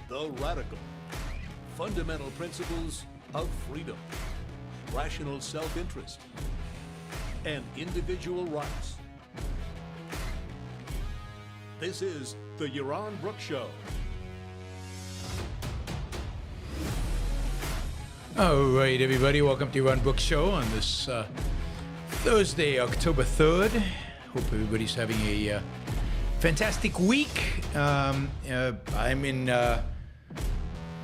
The Radical. Fundamental principles of freedom, rational self-interest, and individual rights. This is the Yaron Brook Show. All right, everybody, welcome to Yaron Brook Show on this Thursday, October 3rd. Hope everybody's having a fantastic week. I'm in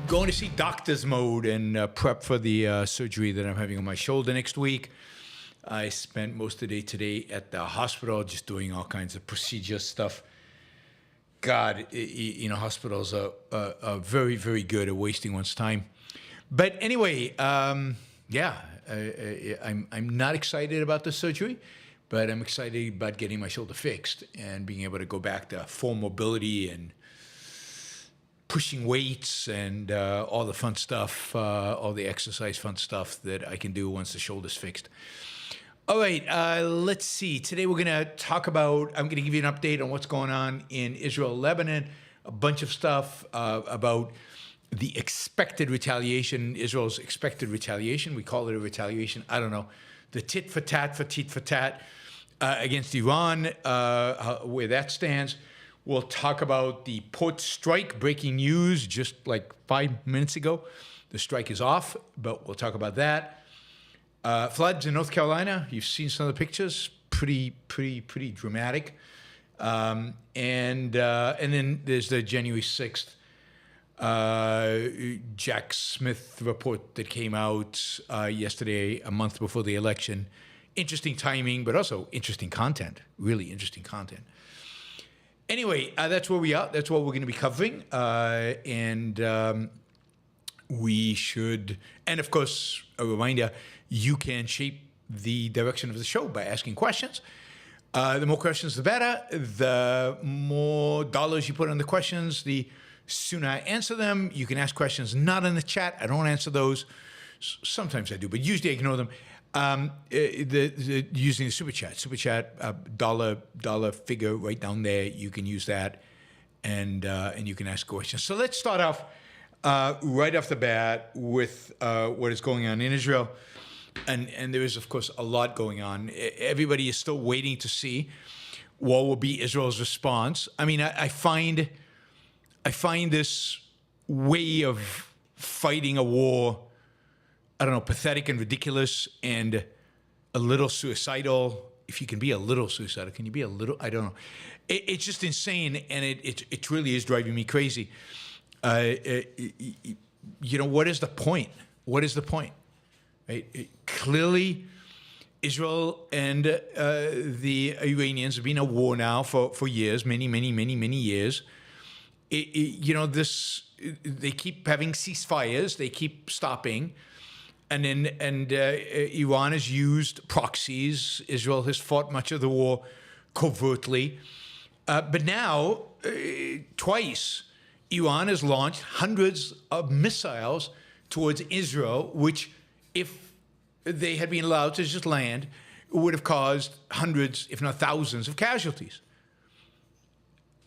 going to see doctor's mode and prep for the surgery that I'm having on my shoulder next week. I spent most of the day today at the hospital just doing all kinds of procedure stuff. God, hospitals are very, very good at wasting one's time. But anyway, I'm not excited about the surgery, but I'm excited about getting my shoulder fixed and being able to go back to full mobility and pushing weights and all the fun stuff, all the exercise fun stuff that I can do once the shoulder's fixed. All right, let's see. Today we're going to talk about, I'm going to give you an update on what's going on in Israel, Lebanon, a bunch of stuff about the expected retaliation, Israel's expected retaliation. We call it a retaliation. I don't know. The tit for tat against Iran, where that stands. We'll talk about the port strike, breaking news just like 5 minutes ago. The strike is off, but we'll talk about that. Floods in North Carolina. You've seen some of the pictures. Pretty dramatic. And then there's the January 6th Jack Smith report that came out yesterday, a month before the election. Interesting timing, but also interesting content, really interesting content. Anyway, that's where we are. That's what we're going to be covering. We should, and of course, a reminder, you can shape the direction of the show by asking questions. The more questions, the better. The more dollars you put on the questions, the sooner I answer them. You can ask questions not in the chat. I don't answer those. Sometimes I do, but usually I ignore them. Using the super chat, dollar figure right down there. You can use that, and you can ask questions. So let's start off right off the bat with what is going on in Israel, and there is of course a lot going on. Everybody is still waiting to see what will be Israel's response. I mean, I find this way of fighting a war, I don't know, pathetic and ridiculous and a little suicidal. If you can be a little suicidal, can you be a little? I don't know. It's just insane, and it really is driving me crazy. What is the point? What is the point? Right? Clearly, Israel and the Iranians have been at war now for years, many years. They keep having ceasefires. They keep stopping. And Iran has used proxies. Israel has fought much of the war covertly. But now, twice, Iran has launched hundreds of missiles towards Israel, which, if they had been allowed to just land, would have caused hundreds, if not thousands, of casualties.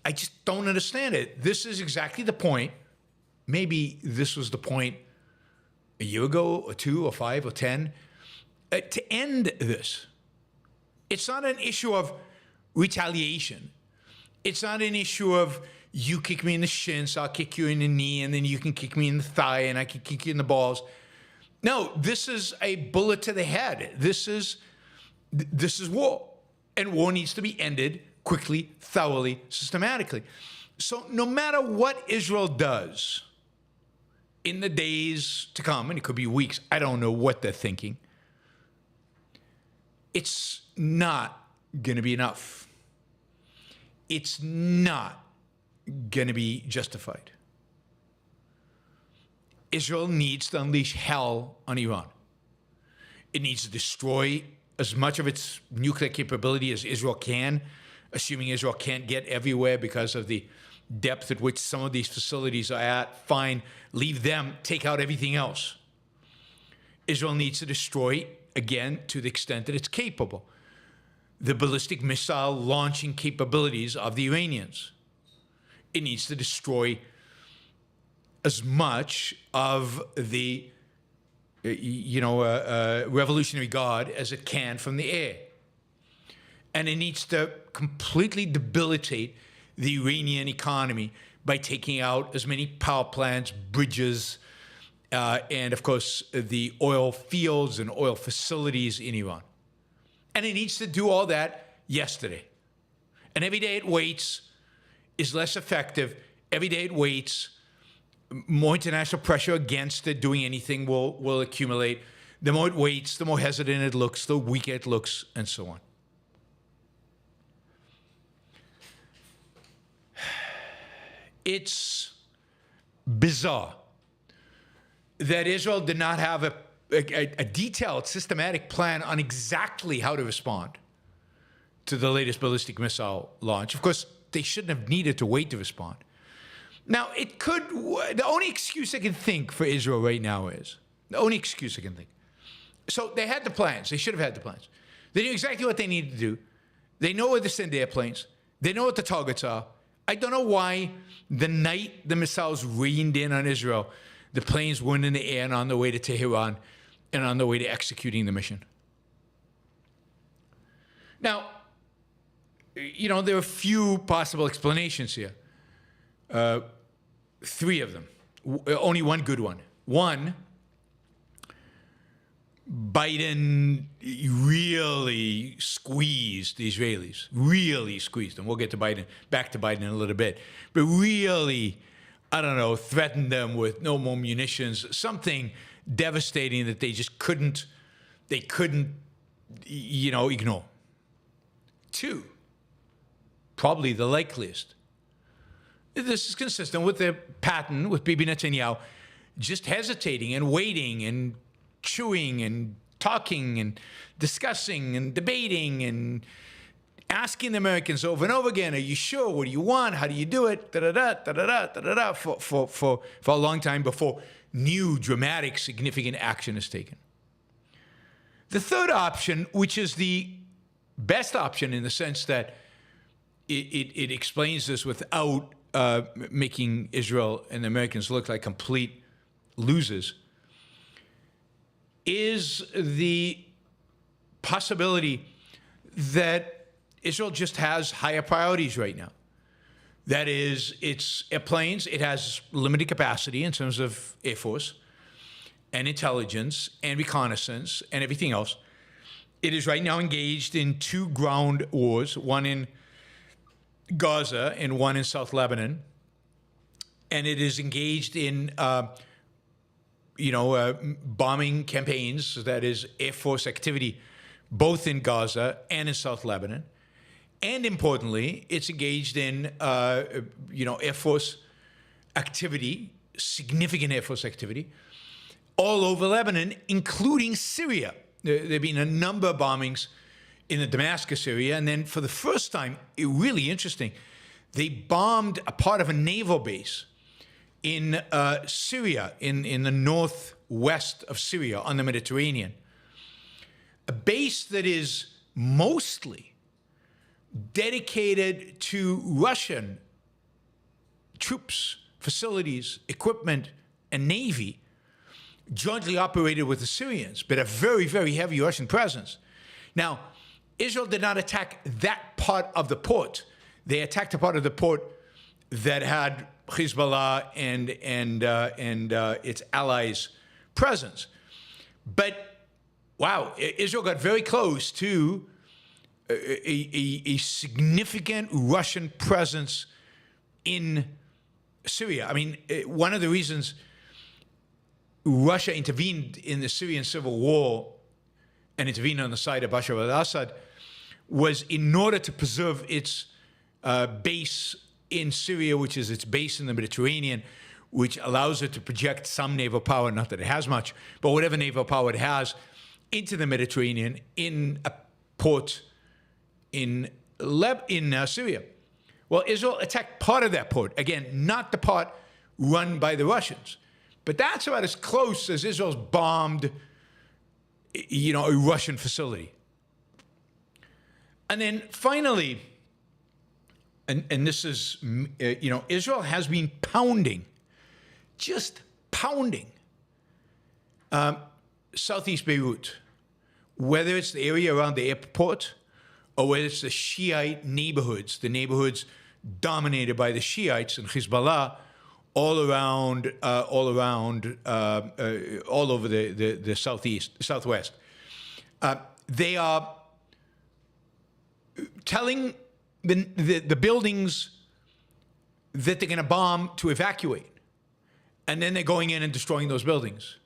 I just don't understand it. This is exactly the point. Maybe this was the point a year ago, or 2, or 5, or 10, to end this. It's not an issue of retaliation. It's not an issue of you kick me in the shin, so I'll kick you in the knee, and then you can kick me in the thigh, and I can kick you in the balls. No, this is a bullet to the head. This is war. And war needs to be ended quickly, thoroughly, systematically. So no matter what Israel does in the days to come, and it could be weeks, I don't know what they're thinking, it's not going to be enough. It's not going to be justified. Israel needs to unleash hell on Iran. It needs to destroy as much of its nuclear capability as Israel can, assuming Israel can't get everywhere because of the depth at which some of these facilities are at. Fine, leave them, take out everything else. Israel needs to destroy, again, to the extent that it's capable, the ballistic missile launching capabilities of the Iranians. It needs to destroy as much of the Revolutionary Guard as it can from the air. And it needs to completely debilitate the Iranian economy by taking out as many power plants, bridges, and of course, the oil fields and oil facilities in Iran. And it needs to do all that yesterday. And every day it waits is less effective. Every day it waits, more international pressure against it doing anything will accumulate. The more it waits, the more hesitant it looks, the weaker it looks, and so on. It's bizarre that Israel did not have a detailed, systematic plan on exactly how to respond to the latest ballistic missile launch. Of course, they shouldn't have needed to wait to respond. Now, the only excuse I can think for Israel right now is, so they had the plans. They should have had the plans. They knew exactly what they needed to do. They know where to send airplanes. They know what the targets are. I don't know why the night the missiles rained in on Israel, the planes weren't in the air and on the way to Tehran and on the way to executing the mission. Now, there are a few possible explanations here. Three of them. Only one good one. One, Biden really squeezed the Israelis. Really squeezed them. We'll get to back to Biden in a little bit. But really, threatened them with no more munitions. Something devastating that they just couldn't ignore. Two, probably the likeliest. This is consistent with the pattern with Bibi Netanyahu just hesitating and waiting and chewing and talking and discussing and debating and asking the Americans over and over again, are you sure? What do you want? How do you do it? For a long time before new, dramatic, significant action is taken. The third option, which is the best option in the sense that it explains this without making Israel and the Americans look like complete losers, is the possibility that Israel just has higher priorities right now. That is, its airplanes, it has limited capacity in terms of Air Force and intelligence and reconnaissance and everything else. It is right now engaged in two ground wars, one in Gaza and one in South Lebanon. And it is engaged in bombing campaigns, that is Air Force activity, both in Gaza and in South Lebanon. And importantly, it's engaged in, Air Force activity, significant Air Force activity, all over Lebanon, including Syria. There have been a number of bombings in the Damascus area. And then for the first time, really interesting, they bombed a part of a naval base in Syria, in the northwest of Syria on the Mediterranean. A base that is mostly dedicated to Russian troops, facilities, equipment, and navy, jointly operated with the Syrians, but a very, very heavy Russian presence. Now, Israel did not attack that part of the port. They attacked a part of the port that had Hezbollah and its allies' presence. But, wow, Israel got very close to a significant Russian presence in Syria. I mean, one of the reasons Russia intervened in the Syrian civil war and intervened on the side of Bashar al-Assad was in order to preserve its base in Syria, which is its base in the Mediterranean, which allows it to project some naval power, not that it has much, but whatever naval power it has, into the Mediterranean in a port in Syria. Well, Israel attacked part of that port. Again, not the part run by the Russians. But that's about as close as Israel's bombed, a Russian facility. And then finally, and this is, Israel has been pounding just pounding southeast Beirut, whether it's the area around the airport or whether it's the Shiite neighborhoods, the neighborhoods dominated by the Shiites and Hezbollah, all over the southwest. They are telling the buildings that they're going to bomb to evacuate, and then they're going in and destroying those buildings.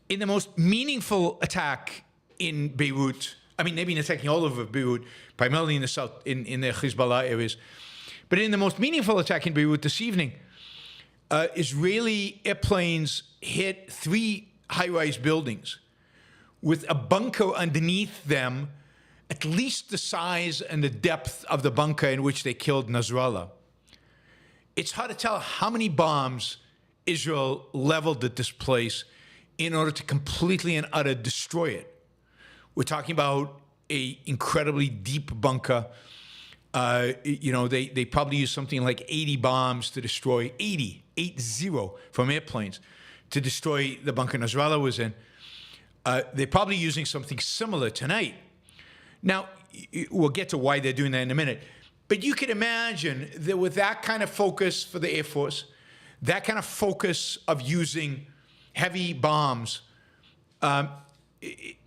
In the most meaningful attack in Beirut, I mean, they've been attacking all over Beirut, primarily in the south, in the Hezbollah areas. But in the most meaningful attack in Beirut this evening, Israeli airplanes hit 3 high-rise buildings with a bunker underneath them, at least the size and the depth of the bunker in which they killed Nasrallah. It's hard to tell how many bombs Israel leveled at this place in order to completely and utterly destroy it. We're talking about an incredibly deep bunker. They probably used something like 80 bombs to destroy, 80 from airplanes, to destroy the bunker Nasrallah was in. They're probably using something similar tonight. Now, we'll get to why they're doing that in a minute. But you could imagine that with that kind of focus for the Air Force, that kind of focus of using heavy bombs,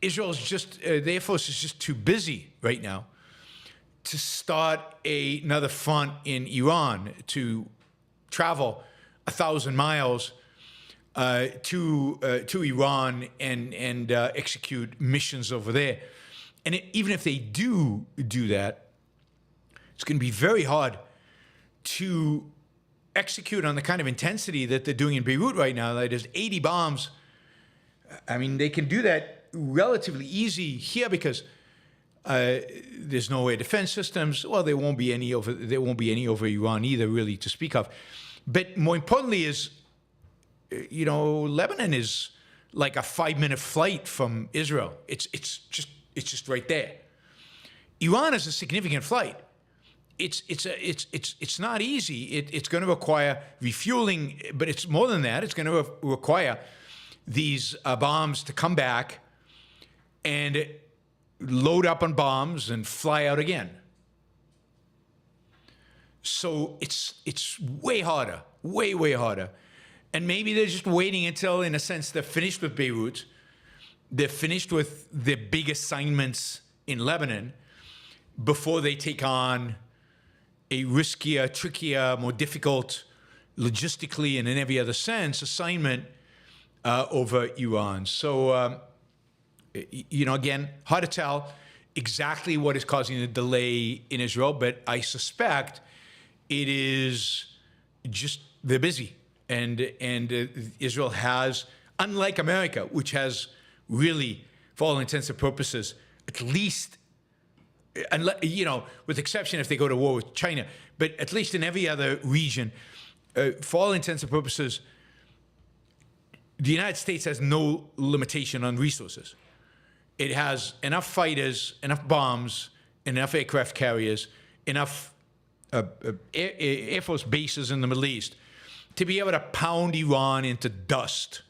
Israel's just, the Air Force is just too busy right now to start another front in Iran, to travel 1,000 miles to Iran and execute missions over there. And even if they do that, it's going to be very hard to execute on the kind of intensity that they're doing in Beirut right now. Like, there's 80 bombs. I mean, they can do that relatively easy here because there's no air defense systems. Well, there won't be any over Iran either, really, to speak of. But more importantly is, Lebanon is like a 5-minute flight from Israel. It's just right there. Iran is a significant flight. It's not easy. It's going to require refueling, but it's more than that. It's going to require these bombs to come back and load up on bombs and fly out again. So it's way harder, way harder. And maybe they're just waiting until, in a sense, they're finished with Beirut. They're finished with their big assignments in Lebanon before they take on a riskier, trickier, more difficult, logistically and in every other sense, assignment over Iran. So, again, hard to tell exactly what is causing the delay in Israel, but I suspect it is just they're busy. And Israel has, unlike America, which has really, for all intents and purposes, at least, with exception if they go to war with China, but at least in every other region, for all intents and purposes, the United States has no limitation on resources. It has enough fighters, enough bombs, enough aircraft carriers, enough Air Force bases in the Middle East to be able to pound Iran into dust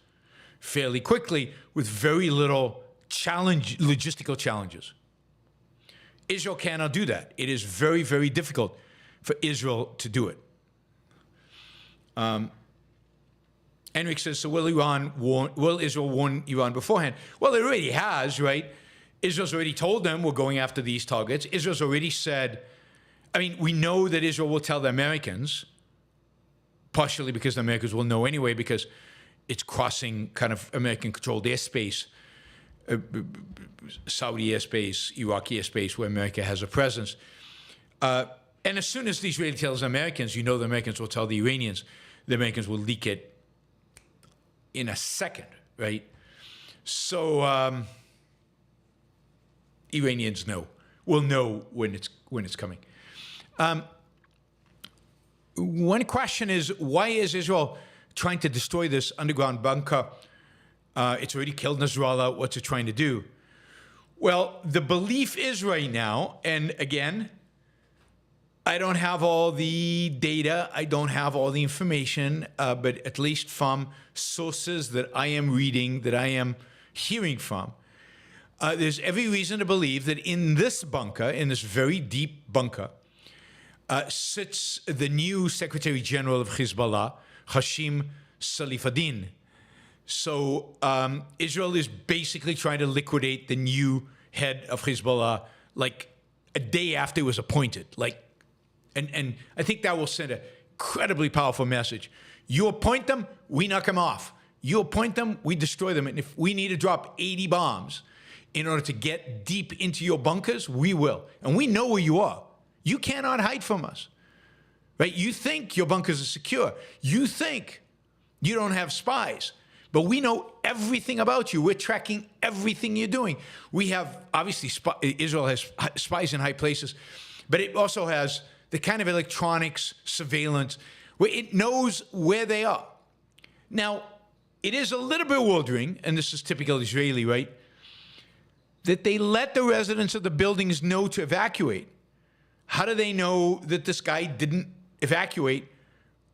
fairly quickly with very little logistical challenges. Israel cannot do that. It is very, very difficult for Israel to do it. Enric says, so will Israel warn Iran beforehand? Well, it already has, right? Israel's already told them we're going after these targets. Israel's already said, we know that Israel will tell the Americans, partially because the Americans will know anyway, because it's crossing kind of American-controlled airspace, Saudi airspace, Iraqi airspace, where America has a presence. And as soon as the Israeli tells the Americans, the Americans will tell the Iranians. The Americans will leak it in a second, right? So Iranians will know when it's coming. One question is, why is Israel trying to destroy this underground bunker? It's already killed Nasrallah. What's it trying to do? Well, the belief is right now, and again, I don't have all the data. I don't have all the information, but at least from sources that I am reading, that I am hearing from, there's every reason to believe that in this bunker, in this very deep bunker, sits the new Secretary General of Hezbollah, Hashim Salifadin. So Israel is basically trying to liquidate the new head of Hezbollah like a day after he was appointed. And I think that will send an incredibly powerful message. You appoint them, we knock them off. You appoint them, we destroy them. And if we need to drop 80 bombs in order to get deep into your bunkers, we will. And we know where you are. You cannot hide from us, right? You think your bunkers are secure. You think you don't have spies. But we know everything about you. We're tracking everything you're doing. We have, obviously, Israel has spies in high places, but it also has the kind of electronics surveillance where it knows where they are. Now, it is a little bit bewildering, and this is typical Israeli, right, that they let the residents of the buildings know to evacuate. How do they know that this guy didn't evacuate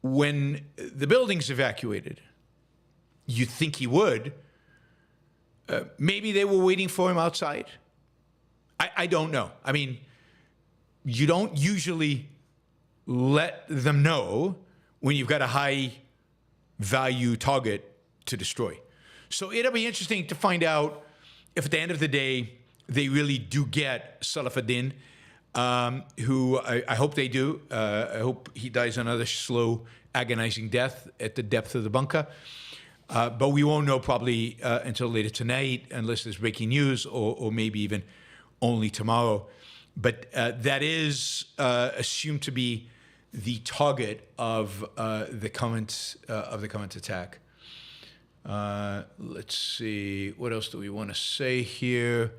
when the building's evacuated? You'd think he would. Maybe they were waiting for him outside. I don't know. I mean, you don't usually let them know when you've got a high value target to destroy. So it'll be interesting to find out if at the end of the day they really do get Salafadin, who I hope they do. I hope he dies another slow, agonizing death at the depth of the bunker. But we won't know probably until later tonight, unless there's breaking news, or maybe even only tomorrow. But that is assumed to be the target of the current attack. Let's see, what else do we want to say here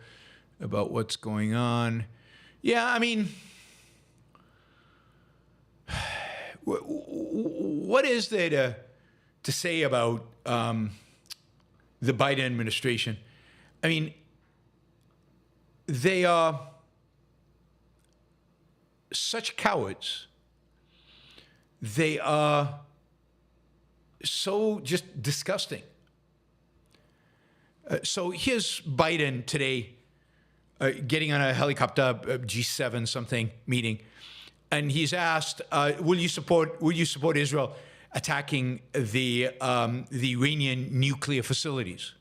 about what's going on? Yeah, I mean, what is there to say about the Biden administration? I mean, they are such cowards. They are so just disgusting. So here's Biden today getting on a helicopter, G7 something meeting, and he's asked, "Will you support Israel attacking the Iranian nuclear facilities?"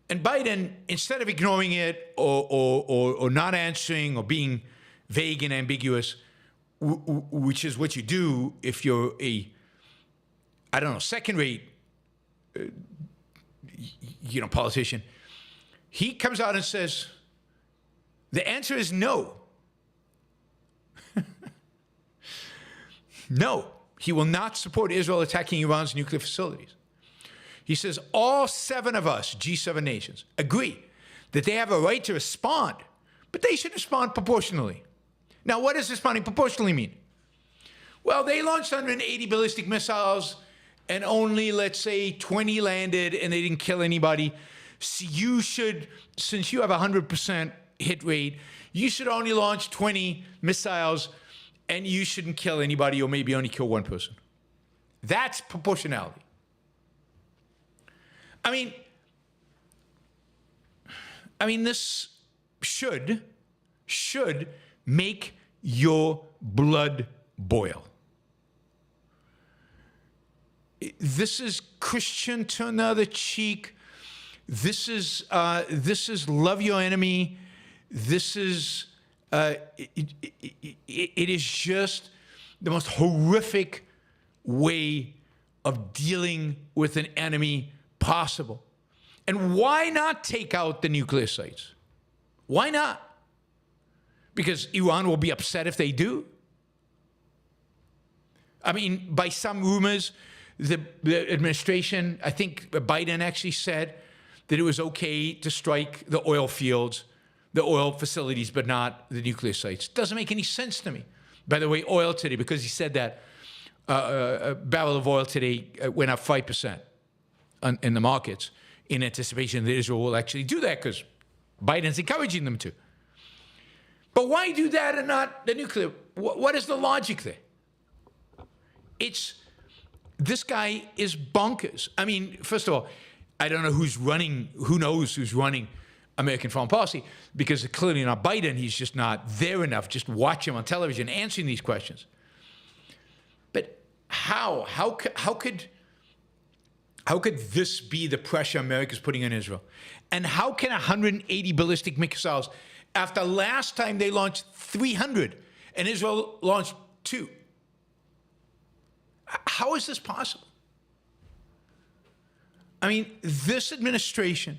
And Biden, instead of ignoring it or not answering or being vague and ambiguous, which is what you do if you're a, I don't know, second-rate, politician, he comes out and says, the answer is no. No, he will not support Israel attacking Iran's nuclear facilities. He says all 7 of us, G7 nations, agree that they have a right to respond, but they should respond proportionally. Now, what does responding proportionally mean? Well, they launched 180 ballistic missiles, and only, let's say, 20 landed, and they didn't kill anybody. So you should, since you have a 100% hit rate, you should only launch 20 missiles, and you shouldn't kill anybody, or maybe only kill one person. That's proportionality. I mean, this should make your blood boil. This is Christian turn the other cheek. This is love your enemy. This is it is just the most horrific way of dealing with an enemy possible. And why not take out the nuclear sites? Why not? Because Iran will be upset if they do. I mean, by some rumors, the administration, I think Biden actually said that it was okay to strike the oil fields, the oil facilities, but not the nuclear sites. Doesn't make any sense to me. By the way, oil today, because he said that, a barrel of oil today went up 5% in the markets in anticipation that Israel will actually do that because Biden's encouraging them to. But Well, why do that and not the nuclear? What is the logic there? This guy is bonkers. I mean, first of all, I don't know who knows who's running American foreign policy, because it's clearly not Biden. He's just not there enough. Just watch him on television answering these questions. But how could this be the pressure America's putting on Israel? And how can 180 ballistic missiles, after last time they launched 300 and Israel launched 2? How is this possible? I mean, this administration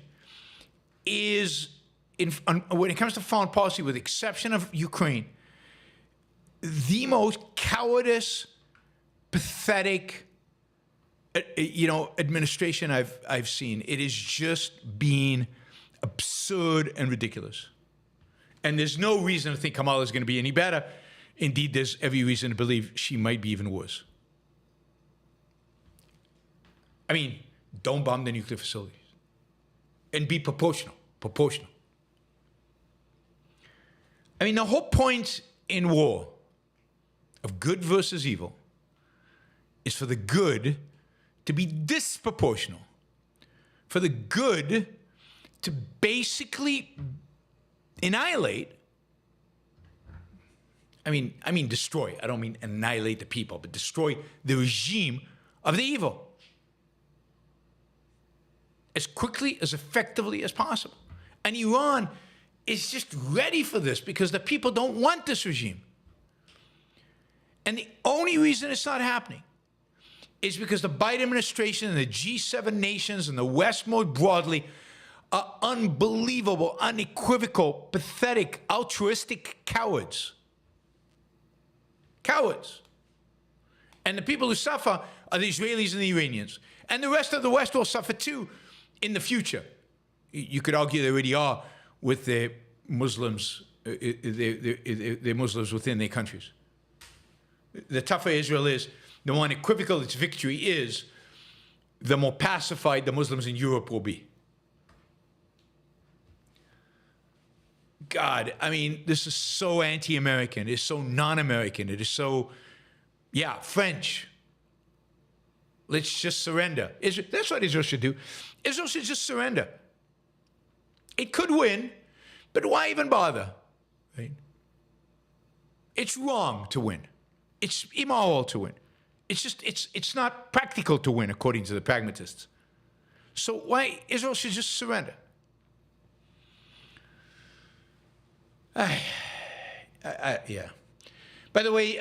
is, when it comes to foreign policy, with the exception of Ukraine, the most cowardice, pathetic, administration I've seen. It is just being absurd and ridiculous. And there's no reason to think Kamala is going to be any better. Indeed, there's every reason to believe she might be even worse. I mean, don't bomb the nuclear facilities. And be proportional. I mean, the whole point in war of good versus evil is for the good to be disproportional. For the good to basically annihilate. I mean destroy. I don't mean annihilate the people, but destroy the regime of the evil as quickly, as effectively as possible. And Iran is just ready for this because the people don't want this regime. And the only reason it's not happening is because the Biden administration and the G7 nations and the West more broadly are unbelievable, unequivocal, pathetic, altruistic cowards. Cowards. And the people who suffer are the Israelis and the Iranians. And the rest of the West will suffer too in the future. You could argue they already are with the Muslims, the Muslims within their countries. The tougher Israel is, the more unequivocal its victory is, the more pacified the Muslims in Europe will be. God, I mean, this is so anti-American. It is so non-American. It is so, French. Let's just surrender. That's what Israel should do. Israel should just surrender. It could win, but why even bother? Right? It's wrong to win. It's immoral to win. It's not practical to win, according to the pragmatists. So why Israel should just surrender? Yeah. By the way,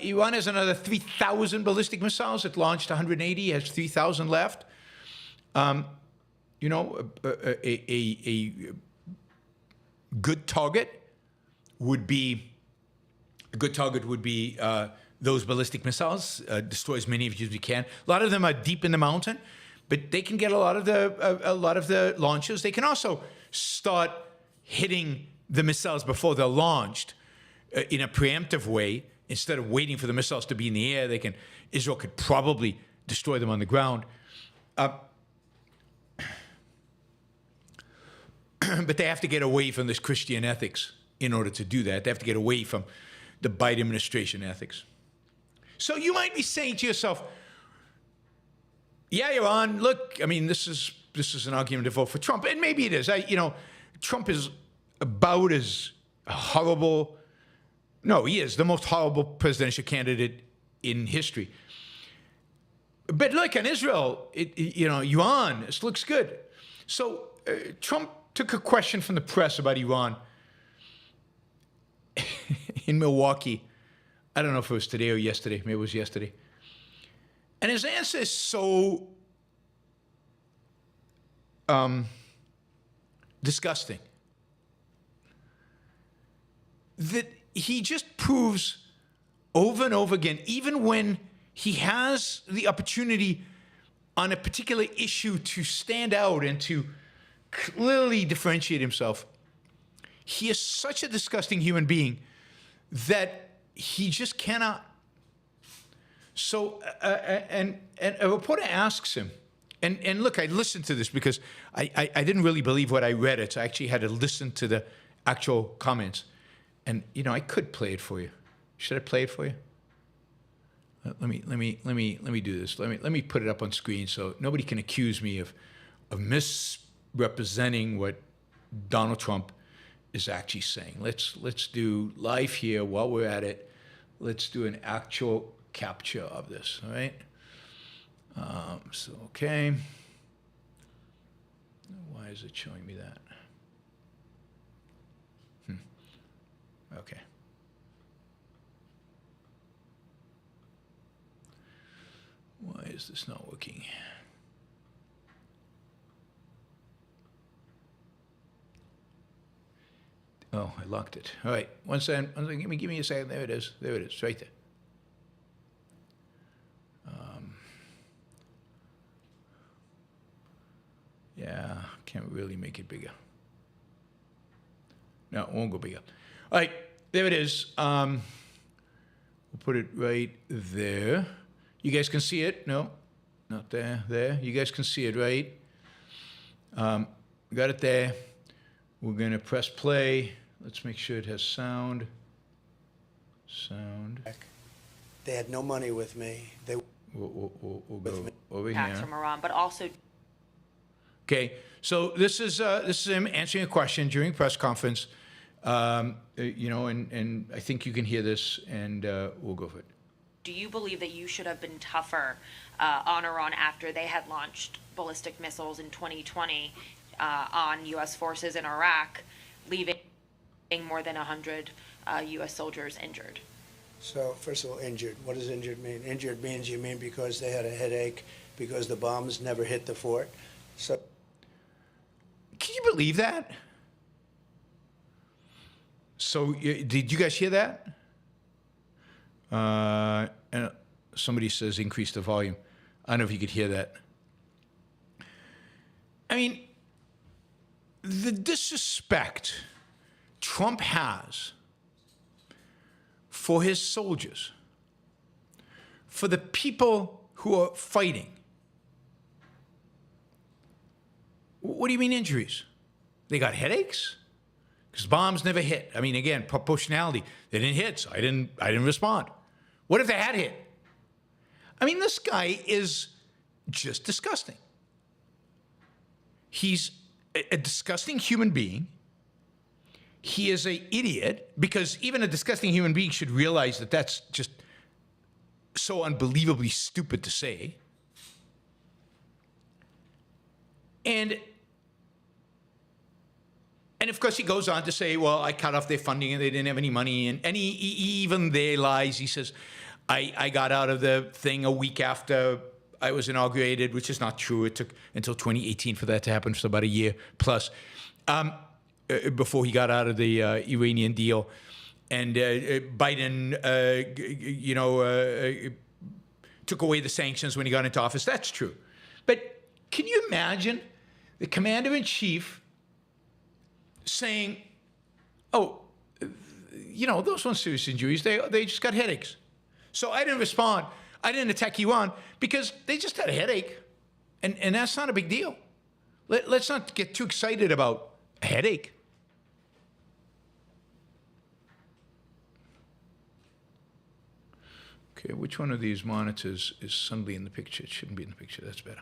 Iran has another 3,000 ballistic missiles. It launched 180, has 3,000 left. A good target would be those ballistic missiles. Destroy as many of you as we can. A lot of them are deep in the mountain, but they can get a lot of the launches. They can also start hitting the missiles before they're launched in a preemptive way. Instead of waiting for the missiles to be in the air, Israel could probably destroy them on the ground. But they have to get away from this Christian ethics in order to do that. They have to get away from the Biden administration ethics. So you might be saying to yourself, yeah, Yaron, look, I mean, this is an argument to vote for Trump. And maybe it is. Trump is about as horrible. No, he is the most horrible presidential candidate in history. But look, in Israel, Iran, this looks good. So Trump took a question from the press about Iran in Milwaukee. I don't know if it was today or yesterday. Maybe it was yesterday. And his answer is so disgusting that he just proves over and over again, even when he has the opportunity on a particular issue to stand out and to clearly differentiate himself, he is such a disgusting human being that he just cannot. So, and a reporter asks him, and look, I listened to this because I didn't really believe what I read. I actually had to listen to the actual comments. And I could play it for you. Should I play it for you? Let me do this. Let me put it up on screen so nobody can accuse me of misrepresenting what Donald Trump is actually saying. Let's do live here while we're at it. Let's do an actual capture of this. All right. So okay. Why is it showing me that? Okay. Why is this not working? Oh, I locked it. All right. One second. Give me a second. There it is. There it is. Right there. Yeah, can't really make it bigger. No, it won't go bigger. All right, there it is. We'll put it right there. You guys can see it? No, not there. There. You guys can see it, right? We got it there. We're going to press play. Let's make sure it has sound. Sound. They had no money with me. We'll go over Attacks here. from Iran, but also Okay, so this is him answering a question during a press conference, and I think you can hear this, and we'll go for it. do you believe that you should have been tougher on Iran after they had launched ballistic missiles in 2020 on U.S. forces in Iraq, leaving more than 100 U.S. soldiers injured? So, first of all, injured. What does injured mean? Injured means you mean because they had a headache, because the bombs never hit the fort. So, Can you believe that? So, did you guys hear that? And somebody says increase the volume. I don't know if you could hear that. I mean, the disrespect Trump has for his soldiers, for the people who are fighting. What do you mean injuries? They got headaches? Because bombs never hit. I mean, again, proportionality. They didn't hit, so I didn't respond. What if they had hit? I mean, this guy is just disgusting. He's a disgusting human being. He is an idiot, because even a disgusting human being should realize that that's just so unbelievably stupid to say. And of course, he goes on to say, well, I cut off their funding and they didn't have any money. And he even there lies. He says, I got out of the thing a week after I was inaugurated, which is not true. It took until 2018 for that to happen, so about a year plus, before he got out of the Iranian deal. And Biden, took away the sanctions when he got into office. That's true. But can you imagine the commander-in-chief saying, oh, those weren't serious injuries. They just got headaches. So I didn't respond. I didn't attack Iran because they just had a headache. And that's not a big deal. Let's not get too excited about a headache. Okay, which one of these monitors is suddenly in the picture? It shouldn't be in the picture. That's better.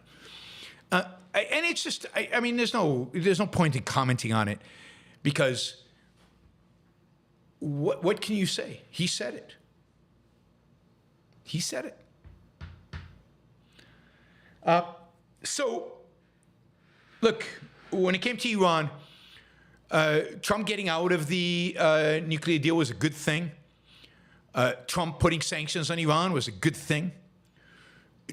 And it's just, I mean, there's no point in commenting on it, because what can you say? He said it. He said it. So, look, when it came to Iran, Trump getting out of the nuclear deal was a good thing. Trump putting sanctions on Iran was a good thing.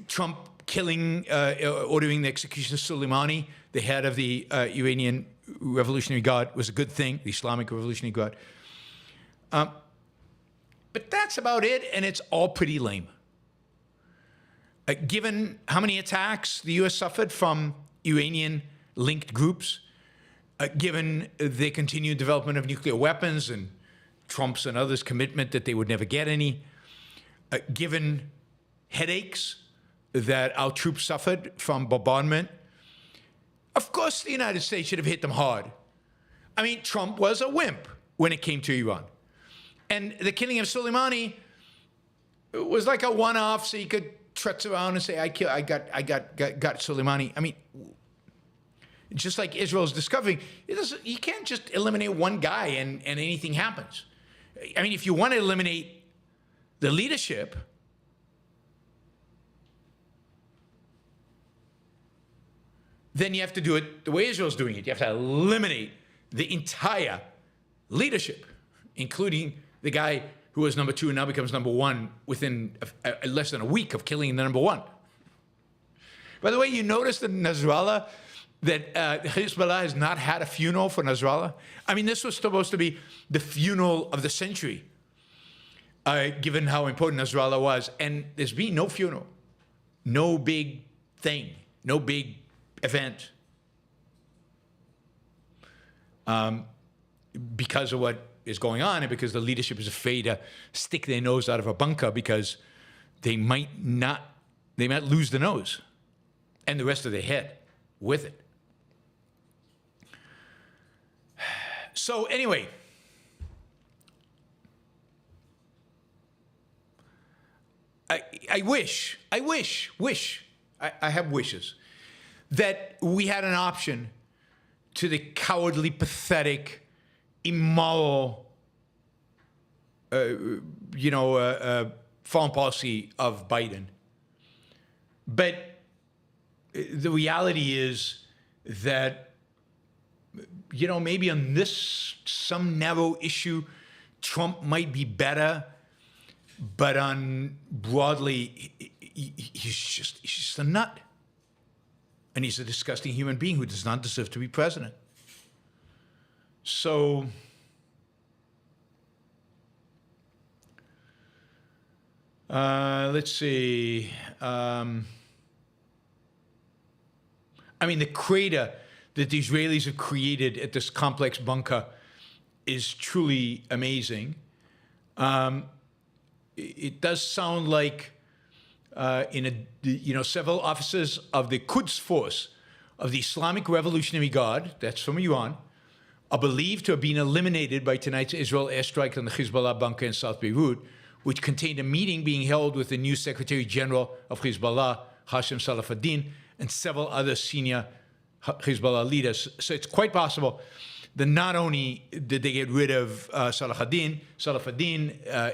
Trump ordering the execution of Soleimani, the head of the Iranian Revolutionary Guard, was a good thing, the Islamic Revolutionary Guard. But that's about it, and it's all pretty lame. Given how many attacks the U.S. suffered from Iranian-linked groups, given the continued development of nuclear weapons and Trump's and others' commitment that they would never get any, given headaches that our troops suffered from bombardment, of course the United States should have hit them hard. I mean, Trump was a wimp when it came to Iran. And the killing of Soleimani was like a one-off, so you could trot around and say, I got Soleimani. I mean, just like Israel's discovering, you can't just eliminate one guy and anything happens. I mean, if you want to eliminate the leadership, then you have to do it the way Israel's doing it. You have to eliminate the entire leadership, including the guy who was number 2 and now becomes number 1 within less than a week of killing the number 1. By the way, you noticed in Nasrallah that Hezbollah has not had a funeral for Nasrallah? I mean, this was supposed to be the funeral of the century, given how important Nasrallah was. And there's been no funeral, no big thing, no big event. Because of what is going on and because the leadership is afraid to stick their nose out of a bunker because they might lose the nose and the rest of their head with it. So anyway, I wish, I have wishes that we had an option to the cowardly, pathetic, immoral, foreign policy of Biden. But the reality is that, maybe on some narrow issue, Trump might be better, but on broadly, he's just a nut. And he's a disgusting human being who does not deserve to be president. So, let's see. The crater that the Israelis have created at this complex bunker is truly amazing. It does sound like several officers of the Quds Force of the Islamic Revolutionary Guard, that's from Iran, are believed to have been eliminated by tonight's Israel airstrike on the Hezbollah bunker in South Beirut, which contained a meeting being held with the new Secretary General of Hezbollah, Hashem Salafaddin, and several other senior Hezbollah leaders. So it's quite possible that not only did they get rid of Salafaddin,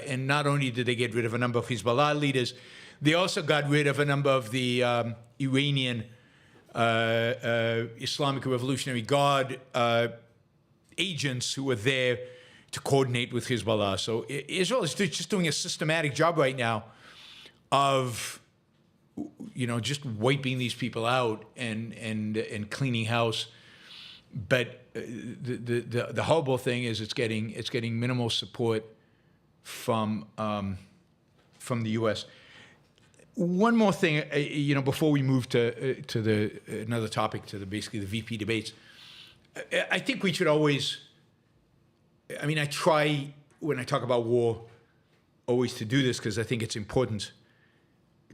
and not only did they get rid of a number of Hezbollah leaders, they also got rid of a number of the Iranian Islamic Revolutionary Guard agents who were there to coordinate with Hezbollah. So Israel is just doing a systematic job right now of, just wiping these people out and cleaning house. But the horrible thing is it's getting minimal support from the U.S. One more thing, before we move to another topic, to basically the VP debates. I think we should always, I try when I talk about war always to do this because I think it's important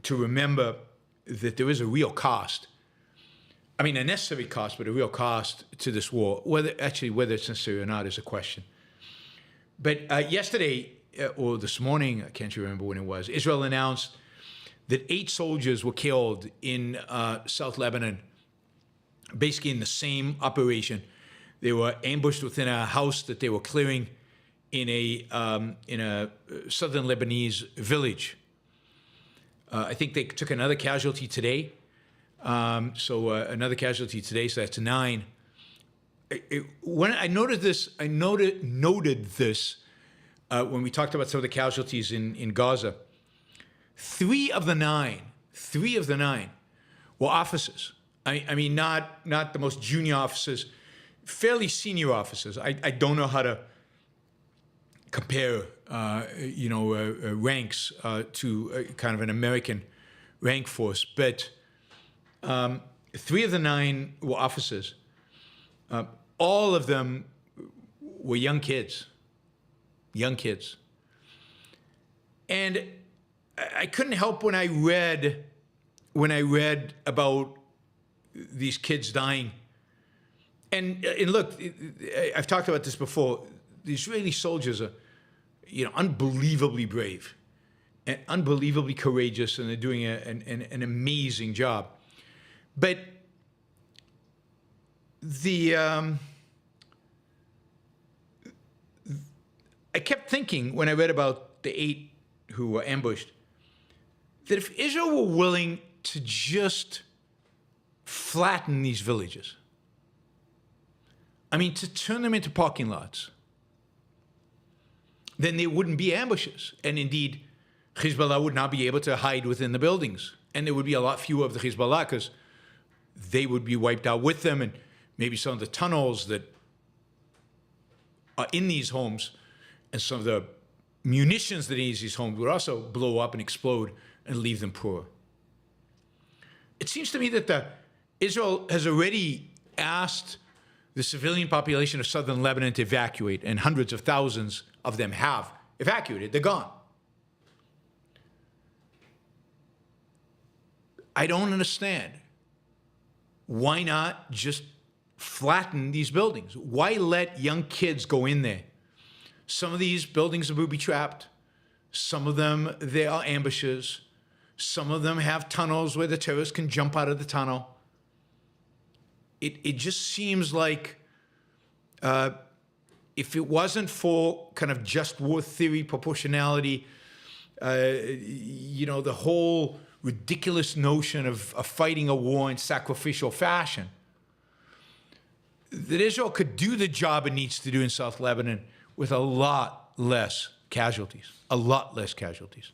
to remember that there is a real cost. A necessary cost, but a real cost to this war. Whether it's necessary or not is a question. But yesterday, or this morning, I can't remember when it was, Israel announced that 8 soldiers were killed in South Lebanon, basically in the same operation. They were ambushed within a house that they were clearing in a southern Lebanese village. I think they took another casualty today. Another casualty today, so that's 9. When I noted this, noted this when we talked about some of the casualties in Gaza. 3 of the 9 were officers. Not the most junior officers, fairly senior officers. I don't know how to compare, ranks to kind of an American rank force, but 3 of the 9 were officers. All of them were young kids. And I couldn't help when I read about these kids dying. And look, I've talked about this before. The Israeli soldiers are, unbelievably brave and unbelievably courageous, and they're doing an amazing job. But I kept thinking when I read about the 8 who were ambushed, that if Israel were willing to just flatten these villages, I mean, to turn them into parking lots, then there wouldn't be ambushes. And indeed, Hezbollah would not be able to hide within the buildings. And there would be a lot fewer of the Hezbollah because they would be wiped out with them. And maybe some of the tunnels that are in these homes and some of the munitions that are in these homes would also blow up and explode and leave them poor. It seems to me that Israel has already asked the civilian population of southern Lebanon to evacuate, and hundreds of thousands of them have evacuated. They're gone. I don't understand. Why not just flatten these buildings? Why let young kids go in there? Some of these buildings are booby-trapped. Some of them, there are ambushes. Some of them have tunnels where the terrorists can jump out of the tunnel. It just seems like if it wasn't for kind of just war theory, proportionality, the whole ridiculous notion of fighting a war in sacrificial fashion, that Israel could do the job it needs to do in South Lebanon with a lot less casualties. A lot less casualties.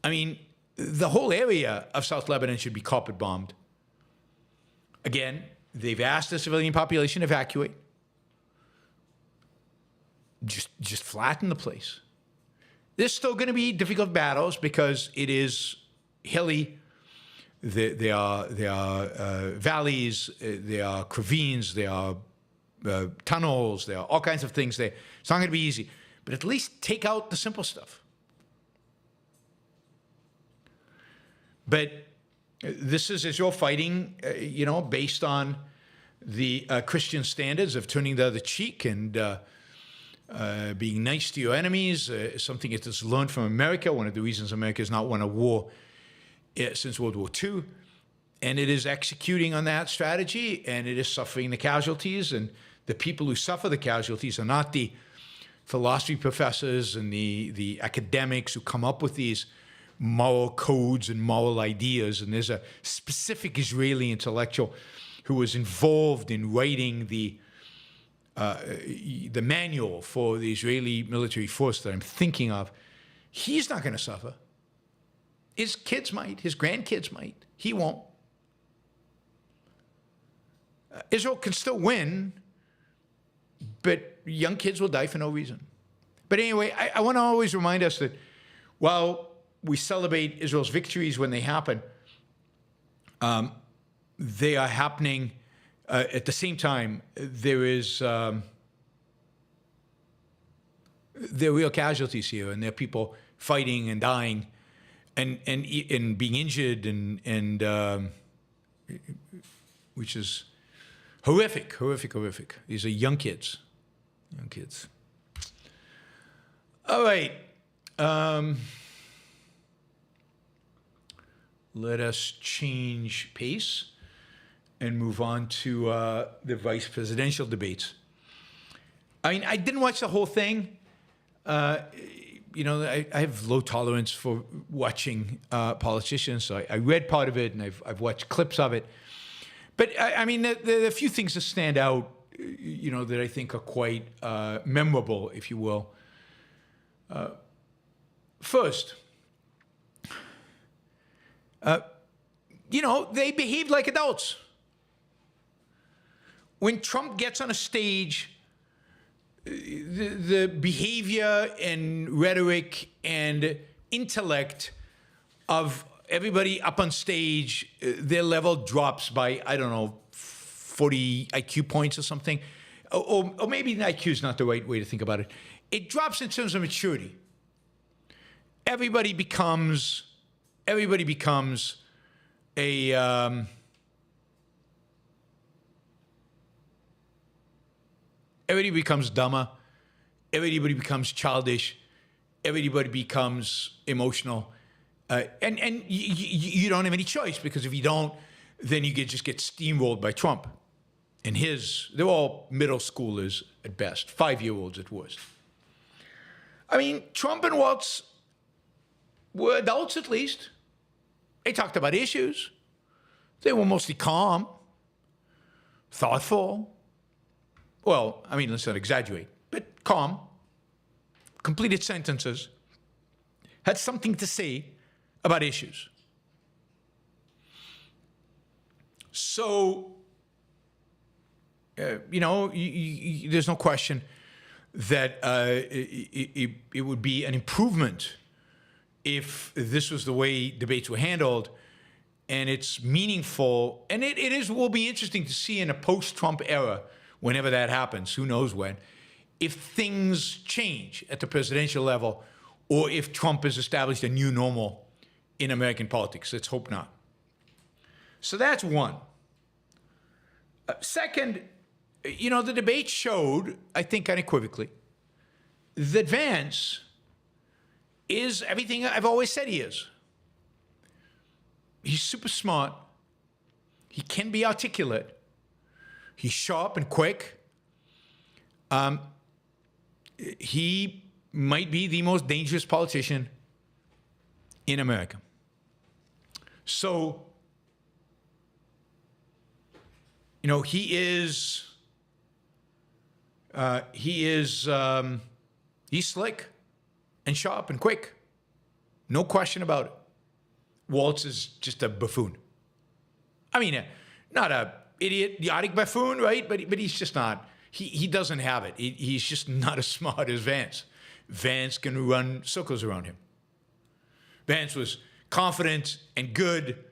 I mean, the whole area of South Lebanon should be carpet bombed. Again, they've asked the civilian population to evacuate. Just flatten the place. There's still going to be difficult battles because it is hilly. There are valleys, there are ravines, there are tunnels, there are all kinds of things there. It's not going to be easy. But at least take out the simple stuff. But this is Israel fighting, based on the Christian standards of turning the other cheek and being nice to your enemies, something it has learned from America. One of the reasons America has not won a war since World War II. And it is executing on that strategy, and it is suffering the casualties. And the people who suffer the casualties are not the philosophy professors and the academics who come up with these moral codes and moral ideas. And there's a specific Israeli intellectual who was involved in writing the manual for the Israeli military force that I'm thinking of. He's not going to suffer. His kids might. His grandkids might. He won't. Israel can still win, but young kids will die for no reason. But anyway, I want to always remind us that while we celebrate Israel's victories when they happen, they are happening at the same time. There are real casualties here, and there are people fighting and dying and being injured, and which is horrific. These are young kids. All right. Let us change pace and move on to the vice presidential debates. I mean, I didn't watch the whole thing. I have low tolerance for watching politicians, so I read part of it, and I've watched clips of it. But I mean, there are a few things that stand out, that I think are quite memorable, if you will. First, they behave like adults. When Trump gets on a stage, the behavior and rhetoric and intellect of everybody up on stage, their level drops by, 40 IQ points or something. Or maybe the IQ is not the right way to think about it. It drops in terms of maturity. Everybody becomes dumber. everybody becomes childish, everybody becomes emotional, and you don't have any choice, because if you don't, then you just get steamrolled by Trump. And they're all middle schoolers at best, 5-year-olds at worst. I mean, Trump and Waltz were adults at least. They talked about issues. They were mostly calm, thoughtful. Well, I mean, let's not exaggerate, but calm, completed sentences, had something to say about issues. So, there's no question that it would be an improvement if this was the way debates were handled, and it's meaningful, and it will be interesting to see in a post-Trump era, whenever that happens, who knows when, if things change at the presidential level, or if Trump has established a new normal in American politics. Let's hope not. So that's one. Second, the debate showed, I think unequivocally, that Vance is everything I've always said he is. He's super smart. He can be articulate. He's sharp and quick. He might be the most dangerous politician in America. So, he's slick and sharp and quick. No question about it. Waltz is just a buffoon. I mean, not a idiotic buffoon, right? But he's just not. He doesn't have it. He's just not as smart as Vance. Vance can run circles around him. Vance was confident and good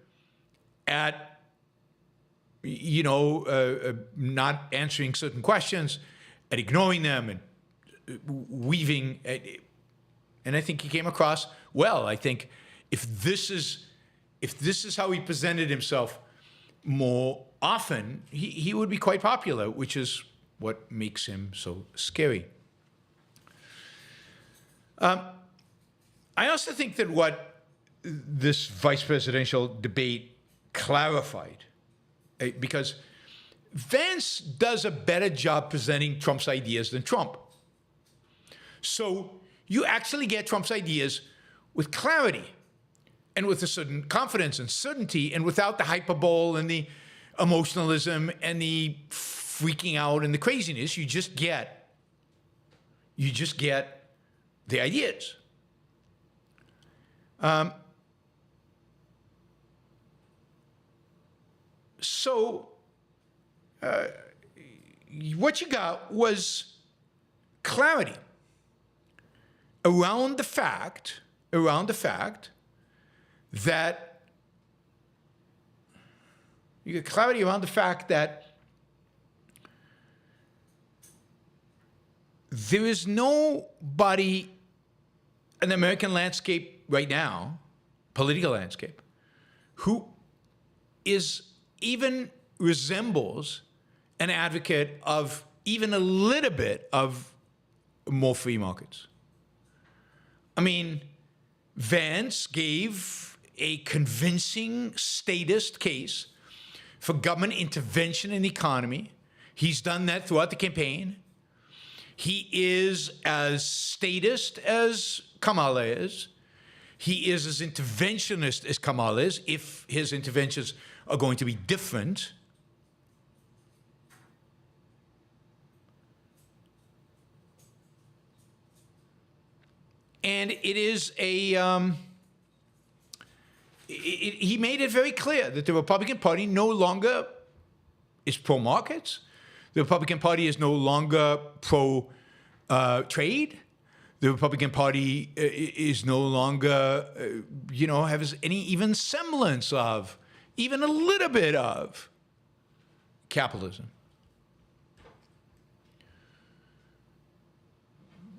at, not answering certain questions, at ignoring them and weaving. And I think he came across well. I think if this is how he presented himself more often, he would be quite popular, which is what makes him so scary. I also think that what this vice presidential debate clarified, because Vance does a better job presenting Trump's ideas than Trump. So you actually get Trump's ideas with clarity and with a certain confidence and certainty, and without the hyperbole and the emotionalism and the freaking out and the craziness. You just get the ideas. What you got was clarity around the fact that you get clarity around the fact that there is nobody in the American landscape right now, political landscape, who even resembles an advocate of even a little bit of more free markets. I mean, Vance gave a convincing statist case for government intervention in the economy. He's done that throughout the campaign. He is as statist as Kamala is. He is as interventionist as Kamala is, if his interventions are going to be different. And it is he made it very clear that the Republican Party no longer is pro-markets. The Republican Party is no longer pro-trade. The Republican Party is no longer, has any even semblance of, even a little bit of capitalism.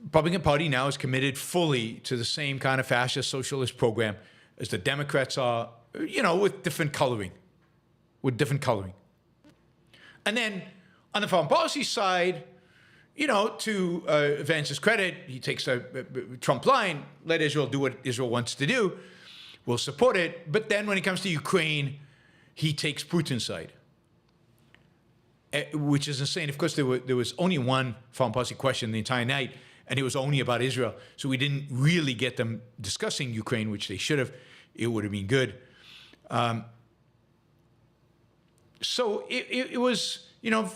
Republican Party now is committed fully to the same kind of fascist socialist program as the Democrats are, with different coloring. And then on the foreign policy side, to Vance's credit, he takes a Trump line, let Israel do what Israel wants to do. We'll support it. But then when it comes to Ukraine, he takes Putin's side, which is insane. Of course, there was only one foreign policy question the entire night, and it was only about Israel. So we didn't really get them discussing Ukraine, which they should have. It would have been good. So it was,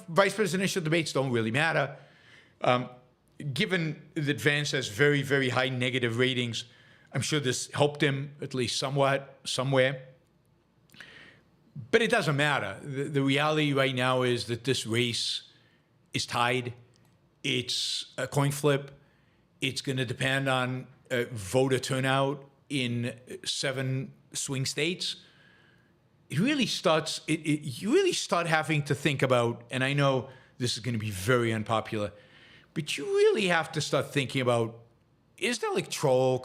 vice presidential debates don't really matter. Given that Vance has very, very high negative ratings, I'm sure this helped him at least somewhat, somewhere. But it doesn't matter. The reality right now is that this race is tied. It's a coin flip. It's going to depend on voter turnout in 7 swing states. You really start having to think about, and I know this is going to be very unpopular, but you really have to start thinking about, does the Electoral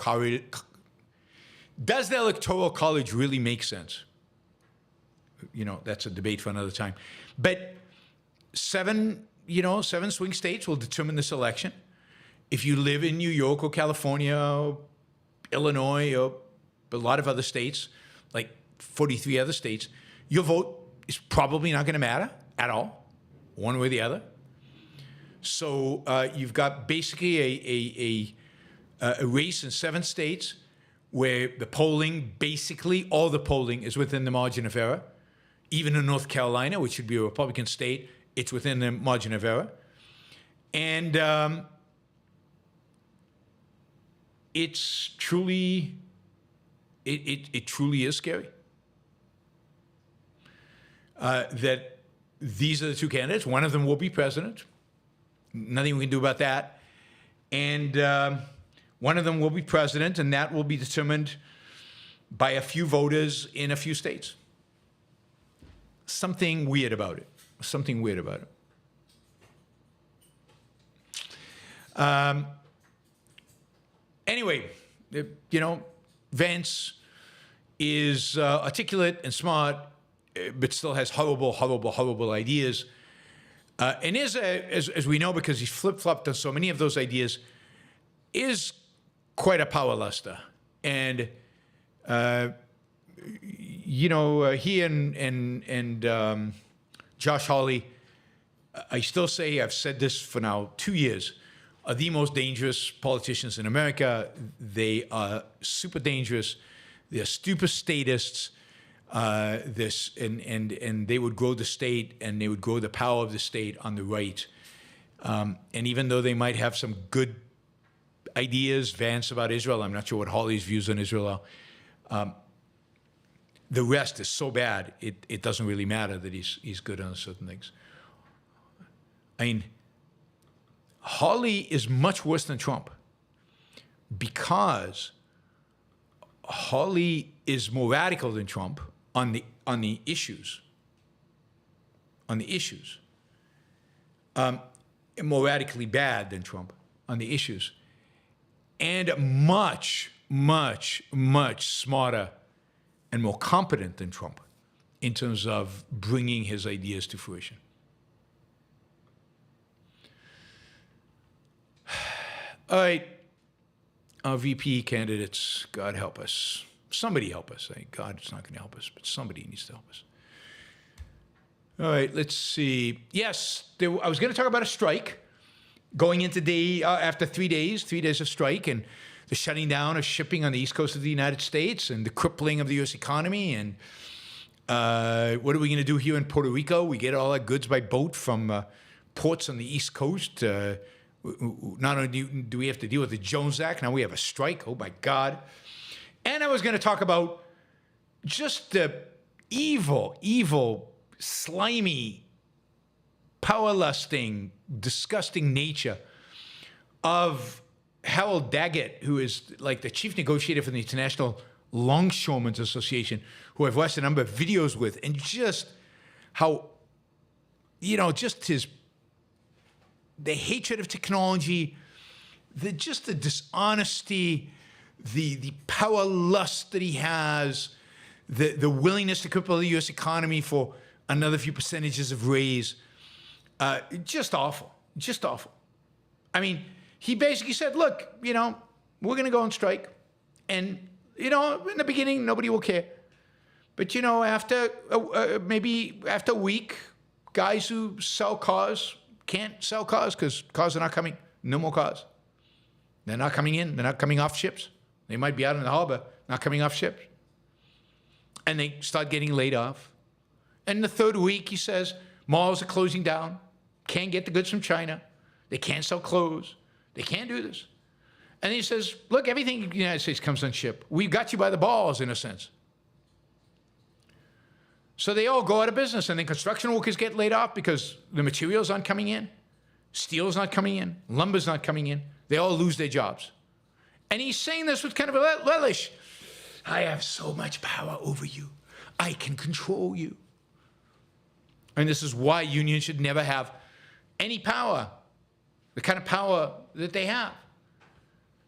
College really make sense? That's a debate for another time. But 7 swing states will determine this election. If you live in New York or California or Illinois or a lot of other states, like 43 other states, your vote is probably not going to matter at all, one way or the other. So you've got basically a race in 7 states where the polling, basically all the polling is within the margin of error. Even in North Carolina, which should be a Republican state, it's within the margin of error. And it's truly, it truly is scary. That these are the 2 candidates. One of them will be president. Nothing we can do about that. And one of them will be president, and that will be determined by a few voters in a few states. Something weird about it. Anyway, Vance is articulate and smart, but still has horrible ideas. And is, as we know, because he's flip-flopped on so many of those ideas, is quite a power luster. And he and Josh Hawley, I still say, I've said this for now 2 years, are the most dangerous politicians in America. They are super dangerous. They're stupid statists. And they would grow the state, and they would grow the power of the state on the right. And even though they might have some good ideas, Vance, about Israel, I'm not sure what Hawley's views on Israel are. The rest is so bad, it doesn't really matter that he's good on certain things. I mean, Hawley is much worse than Trump because Hawley is more radical than Trump on the issues. More radically bad than Trump on the issues, and much smarter and more competent than Trump in terms of bringing his ideas to fruition. All right, our VP candidates, God help us. Somebody help us. God is not going to help us, but somebody needs to help us. All right, let's see. Yes, I was going to talk about a strike going into after 3 days of strike, and the shutting down of shipping on the east coast of the United States and the crippling of the U.S. economy. And what are we going to do here in Puerto Rico? We get all our goods by boat from ports on the east coast. Not only do we have to deal with the Jones Act, now we have a strike. Oh, my God. And I was going to talk about just the evil, slimy, power-lusting, disgusting nature of Harold Daggett, who is like the chief negotiator for the International Longshoremen's Association, who I've watched a number of videos with, and just how, just the hatred of technology, the dishonesty, the power lust that he has, the willingness to cripple the U.S. economy for another few percentages of raise, just awful. I mean, he basically said, look, we're going to go on strike. And, in the beginning, nobody will care. But, after maybe after a week, guys who sell cars can't sell cars because cars are not coming. No more cars. They're not coming in. They're not coming off ships. They might be out in the harbor, not coming off ships. And they start getting laid off. And the third week, he says, malls are closing down. Can't get the goods from China. They can't sell clothes. They can't do this. And he says, look, everything in the United States comes on ship. We've got you by the balls, in a sense. So they all go out of business, and then construction workers get laid off because the materials aren't coming in. Steel's not coming in. Lumber's not coming in. They all lose their jobs. And he's saying this with kind of a relish. I have so much power over you. I can control you. And this is why unions should never have any power, the kind of power that they have.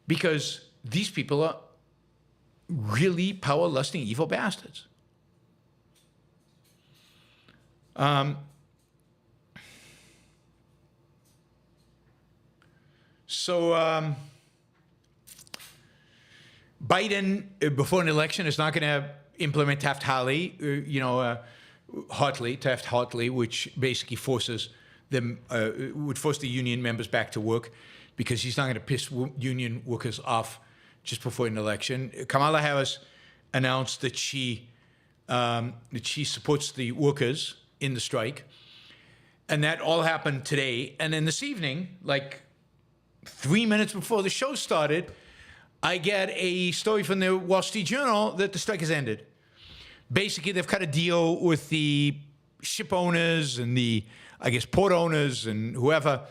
Because these people are really power-lusting, evil bastards. Biden, before an election, is not going to implement Taft-Hartley, which basically forces them, would force the union members back to work, because he's not going to piss union workers off just before an election. Kamala Harris announced that she supports the workers in the strike, and that all happened today. And then this evening, like 3 minutes before the show started, I get a story from the Wall Street Journal that the strike has ended. Basically, they've cut a deal with the ship owners and the, port owners and whoever.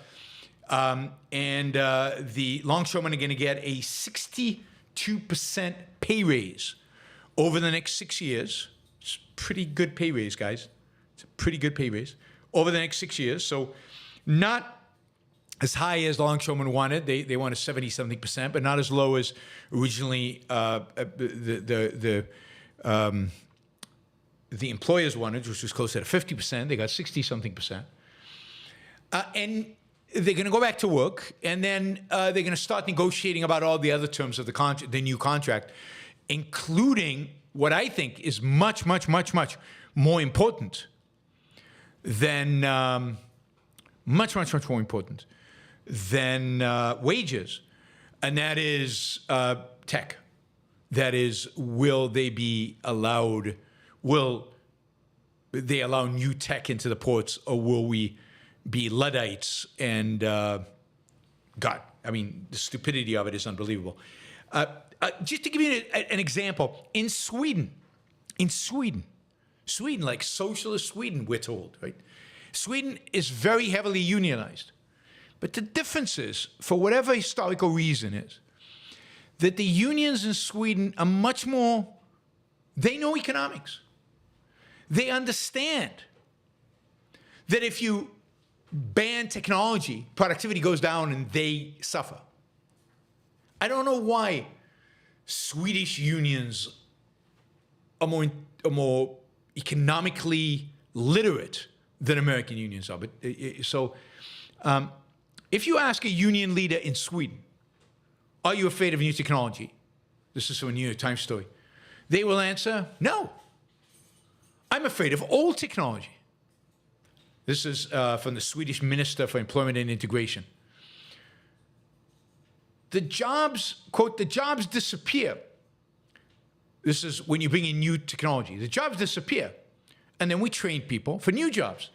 The longshoremen are going to get a 62% pay raise over the next 6 years. It's a pretty good pay raise, guys. It's a pretty good pay raise over the next 6 years. So not as high as longshoremen wanted. They wanted 70-something%, but not as low as originally the employers wanted, which was closer to 50%. They got 60-something%. And they're going to go back to work, and then they're going to start negotiating about all the other terms of the new contract, including what I think is much, much, much, much more important than much, much, much more important than wages, and that is tech. That is, will they allow new tech into the ports, or will we be Luddites? And God, the stupidity of it is unbelievable. Just to give you an example, in Sweden, like socialist Sweden, we're told, right? Sweden is very heavily unionized. But the difference is, for whatever historical reason is, that the unions in Sweden are much more, they know economics. They understand that if you ban technology, productivity goes down and they suffer. I don't know why Swedish unions are more economically literate than American unions are. But if you ask a union leader in Sweden, are you afraid of new technology? This is from a New York Times story. They will answer, no. I'm afraid of old technology. This is from the Swedish Minister for Employment and Integration. The jobs, quote, the jobs disappear. This is when you bring in new technology. The jobs disappear. And then we train people for new jobs.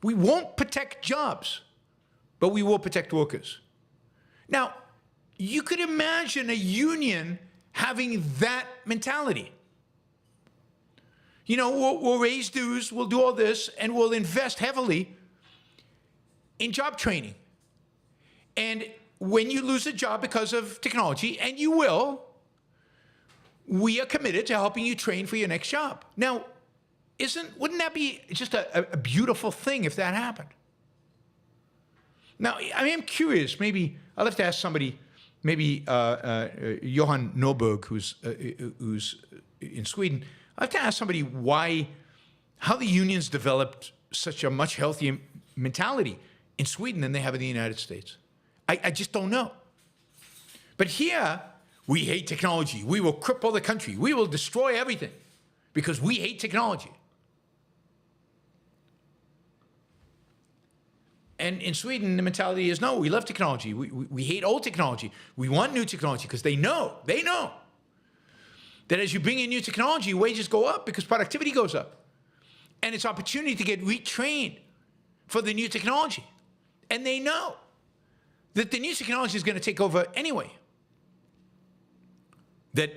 We won't protect jobs, but we will protect workers. Now, you could imagine a union having that mentality. We'll raise dues, we'll do all this, and we'll invest heavily in job training. And when you lose a job because of technology, and you will, we are committed to helping you train for your next job. Now, wouldn't that be just a beautiful thing if that happened? Now, I am curious. Maybe I'll have to ask somebody, maybe Johan Norberg, who's in Sweden. I'll have to ask somebody how the unions developed such a much healthier mentality in Sweden than they have in the United States. I just don't know. But here, we hate technology. We will cripple the country. We will destroy everything because we hate technology. And in Sweden, the mentality is, no, we love technology. We hate old technology. We want new technology because they know that as you bring in new technology, wages go up because productivity goes up. And it's opportunity to get retrained for the new technology. And they know that the new technology is going to take over anyway. That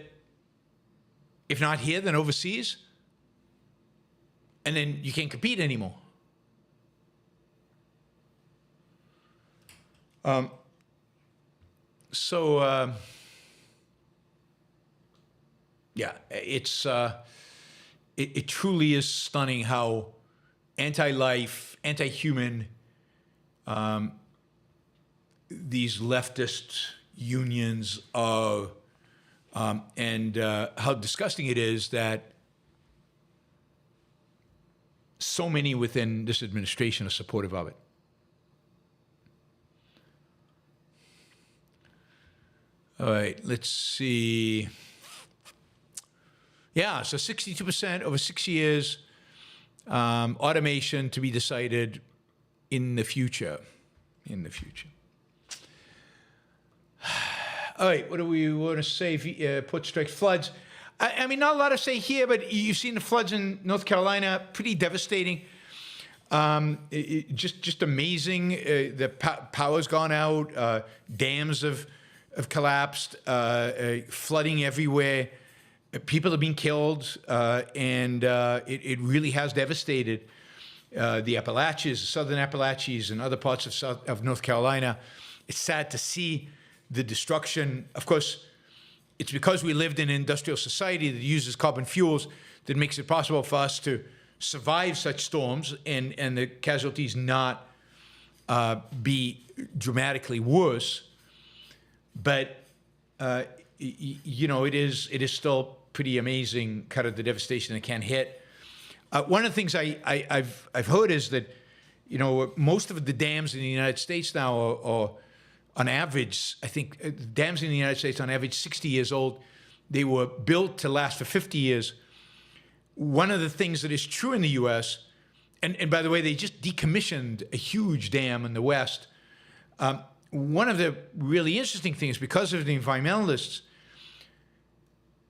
if not here, then overseas. And then you can't compete anymore. Yeah, it truly is stunning how anti-life, anti-human, these leftist unions are, and how disgusting it is that so many within this administration are supportive of it. All right, let's see. Yeah, so 62% over 6 years, automation to be decided in the future. In the future. All right, what do we want to say? Port strikes, floods. I mean, not a lot to say here, but you've seen the floods in North Carolina, pretty devastating. Just amazing. The power's gone out. Dams have collapsed. Flooding everywhere. People have been killed, and it really has devastated the Appalachians, the southern Appalachians, and other parts of North Carolina. It's sad to see the destruction. Of course, it's because we lived in an industrial society that uses carbon fuels that makes it possible for us to survive such storms and the casualties not be dramatically worse. But you know, it is still pretty amazing, kind of the devastation that can hit. One of the things I've heard is that, you know, most of the dams in the United States now are on average, I think dams in the United States on average 60 years old. They were built to last for 50 years. One of the things that is true in the U.S., and by the way, they just decommissioned a huge dam in the West. One of the really interesting things, because of the environmentalists,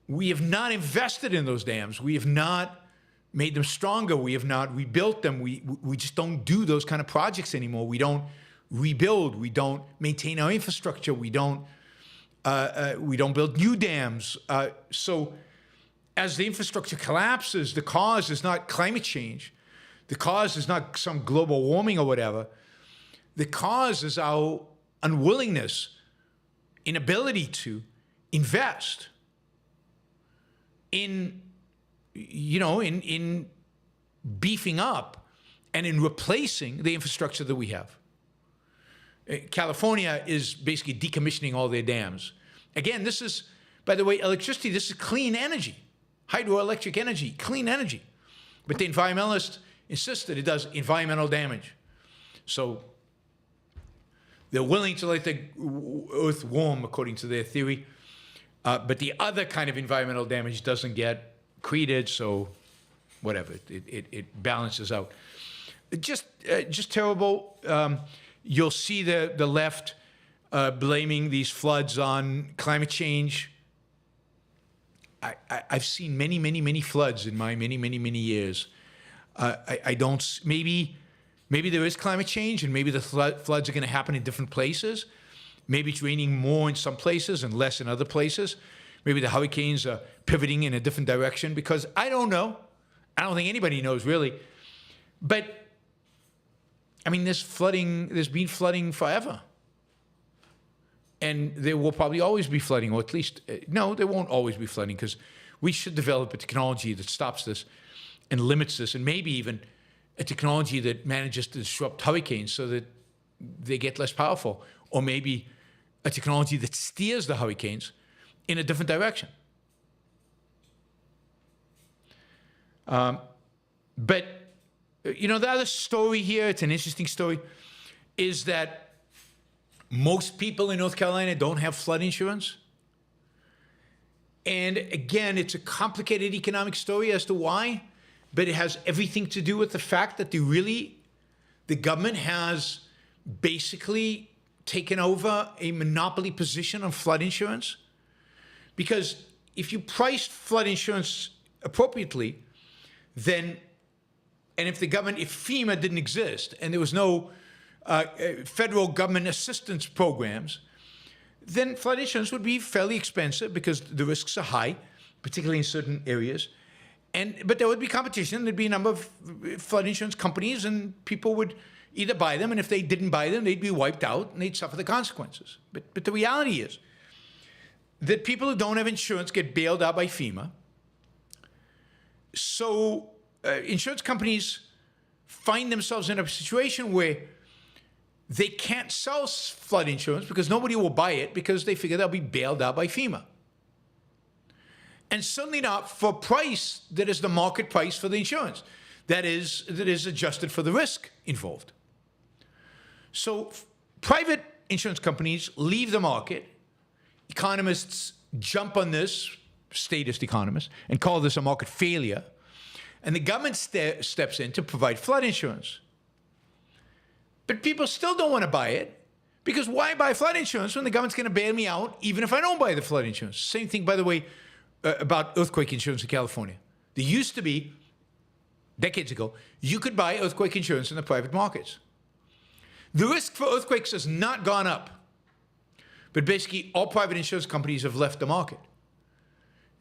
we have not invested in those dams. We have not made them stronger. We have not rebuilt them. We just don't do those kind of projects anymore. We don't rebuild. We don't maintain our infrastructure. We don't build new dams. So as the infrastructure collapses, the cause is not climate change. The cause is not some global warming or whatever. The cause is our unwillingness, inability to invest in, you know, in beefing up and in replacing the infrastructure that we have. California is basically decommissioning all their dams. Again, this is, by the way, electricity, this is clean energy, hydroelectric energy, clean energy. But the environmentalists insist that it does environmental damage. So they're willing to let the earth warm, according to their theory. But the other kind of environmental damage doesn't get created, so whatever, it balances out. Just terrible. You'll see the left blaming these floods on climate change. I've seen many floods in my many years. I don't, maybe there is climate change and maybe the floods are going to happen in different places. Maybe it's raining more in some places and less in other places. Maybe the hurricanes are pivoting in a different direction, because I don't know. I don't think anybody knows really. But I mean, there's been flooding forever. And there will probably always be flooding, or at least, no, there won't always be flooding, because we should develop a technology that stops this and limits this, and maybe even a technology that manages to disrupt hurricanes so that they get less powerful, or maybe a technology that steers the hurricanes in a different direction. But, you know, the other story here, it's an interesting story, is that Most people in North Carolina don't have flood insurance. And again, it's a complicated economic story as to why, but it has everything to do with the fact that the government has basically taken over a monopoly position on flood insurance. Because if you priced flood insurance appropriately, then, and if FEMA didn't exist and there was no federal government assistance programs, then flood insurance would be fairly expensive because the risks are high, particularly in certain areas. But there would be competition. There'd be a number of flood insurance companies, and people would either buy them, and if they didn't buy them, they'd be wiped out, and they'd suffer the consequences. But the reality is that people who don't have insurance get bailed out by FEMA. So insurance companies find themselves in a situation where they can't sell flood insurance because nobody will buy it because they figure they'll be bailed out by FEMA. And certainly not for a price that is the market price for the insurance, that is adjusted for the risk involved. So private insurance companies leave the market. Economists jump on this, statist economists, and call this a market failure. And the government steps in to provide flood insurance. But people still don't want to buy it, because why buy flood insurance when the government's going to bail me out even if I don't buy the flood insurance? Same thing, by the way, about earthquake insurance in California. There used to be, decades ago, you could buy earthquake insurance in the private markets. The risk for earthquakes has not gone up, but basically all private insurance companies have left the market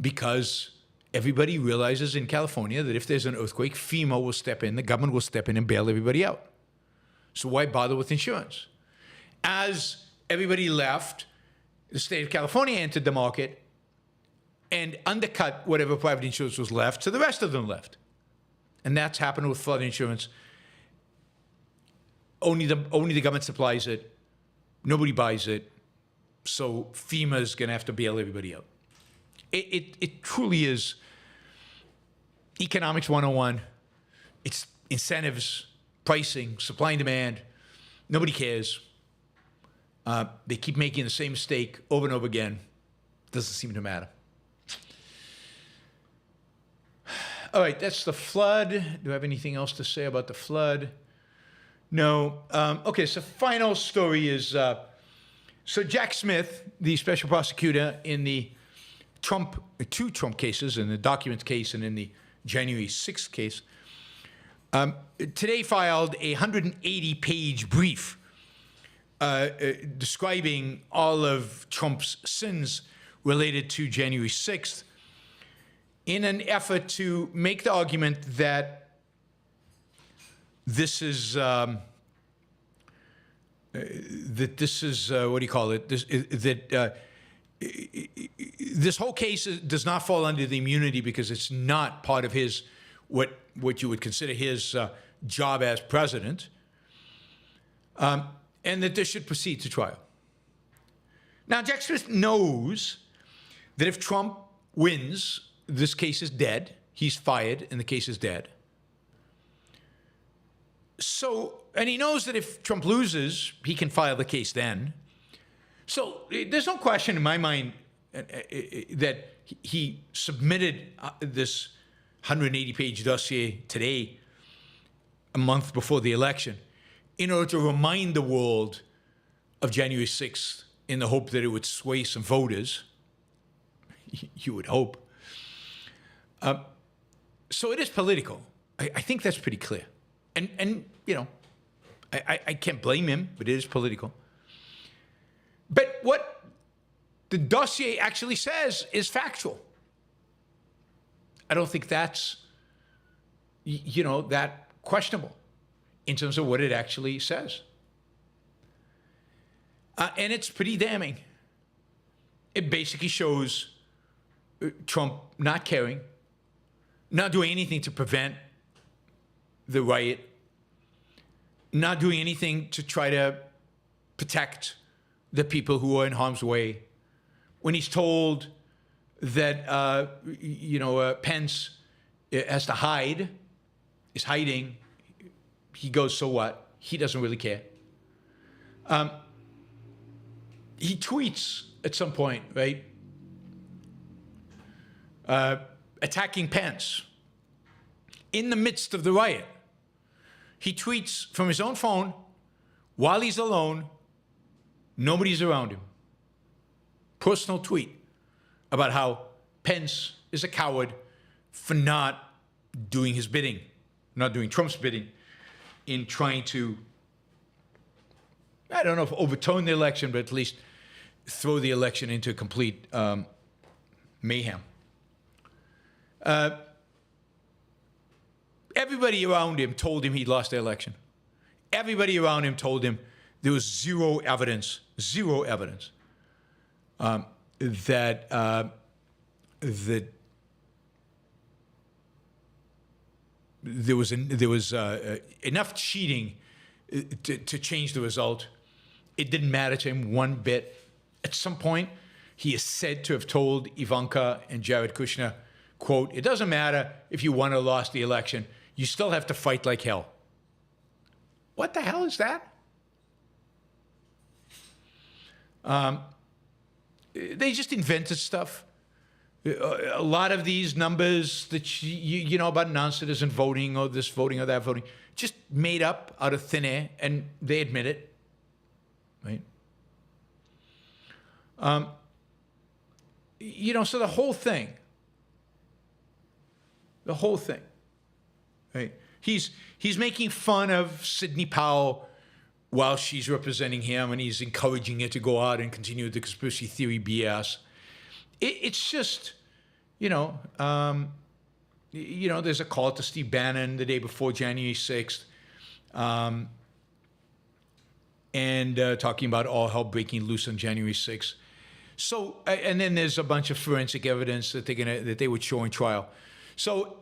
because everybody realizes in California that if there's an earthquake, FEMA will step in, the government will step in and bail everybody out. So why bother with insurance? As everybody left, the state of California entered the market and undercut whatever private insurance was left, so the rest of them left. And that's happened with flood insurance. Only the government supplies it. Nobody buys it. So FEMA's going to have to bail everybody out. It truly is economics 101. It's incentives, pricing, supply and demand. Nobody cares. They keep making the same mistake over and over again. Doesn't seem to matter. All right, that's the flood. Do I have anything else to say about the flood? No. Okay, so final story is, so Jack Smith, the special prosecutor in the two Trump cases, in the documents case and in the January 6th case, today filed a 180-page brief describing all of Trump's sins related to January 6th in an effort to make the argument that this is what do you call it? This whole case does not fall under the immunity because it's not part of his what you would consider his job as president, and that this should proceed to trial. Now, Jack Smith knows that if Trump wins, this case is dead. He's fired, and the case is dead. So, and he knows that if Trump loses, he can file the case then. So there's no question in my mind that he submitted this 180-page dossier today, a month before the election, in order to remind the world of January 6th in the hope that it would sway some voters. You would hope. So it is political. I think that's pretty clear. And you know, I can't blame him, but it is political. But what the dossier actually says is factual. I don't think that's, you know, that questionable in terms of what it actually says. And it's pretty damning. It basically shows Trump not caring, not doing anything to prevent the riot, not doing anything to try to protect the people who are in harm's way. When he's told that, Pence has to hide, is hiding, he goes, so what? He doesn't really care. he tweets at some point, right? Attacking Pence in the midst of the riot. He tweets from his own phone while he's alone, nobody's around him. Personal tweet about how Pence is a coward for not doing his bidding, not doing Trump's bidding in trying to, I don't know if overturn the election, but at least throw the election into complete mayhem. Everybody around him told him he'd lost the election. Everybody around him told him there was zero evidence that there was enough cheating to change the result. It didn't matter to him one bit. At some point, he is said to have told Ivanka and Jared Kushner, quote, "It doesn't matter if you won or lost the election. You still have to fight like hell." What the hell is that? They just invented stuff. A lot of these numbers that you know about non-citizen voting or this voting or that voting, just made up out of thin air, and they admit it, right? So the whole thing, right? He's making fun of Sidney Powell while she's representing him, and he's encouraging her to go out and continue the conspiracy theory BS. It's just, there's a call to Steve Bannon the day before January 6th, and talking about all hell breaking loose on January 6th. So, and then there's a bunch of forensic evidence that they would show in trial. So,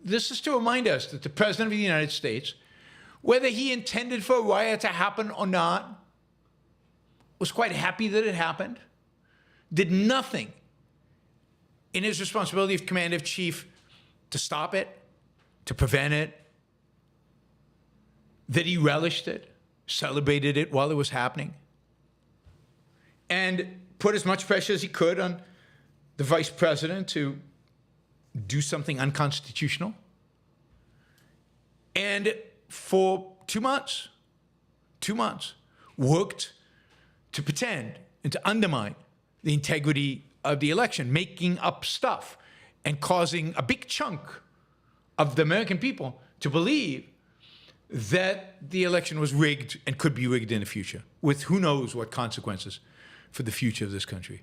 this is to remind us that the President of the United States, whether he intended for a riot to happen or not, was quite happy that it happened, did nothing in his responsibility of commander-in-chief to stop it, to prevent it, that he relished it, celebrated it while it was happening, and put as much pressure as he could on the vice president to do something unconstitutional. And for 2 months, worked to pretend and to undermine the integrity of the election, making up stuff and causing a big chunk of the American people to believe that the election was rigged and could be rigged in the future, with who knows what consequences for the future of this country.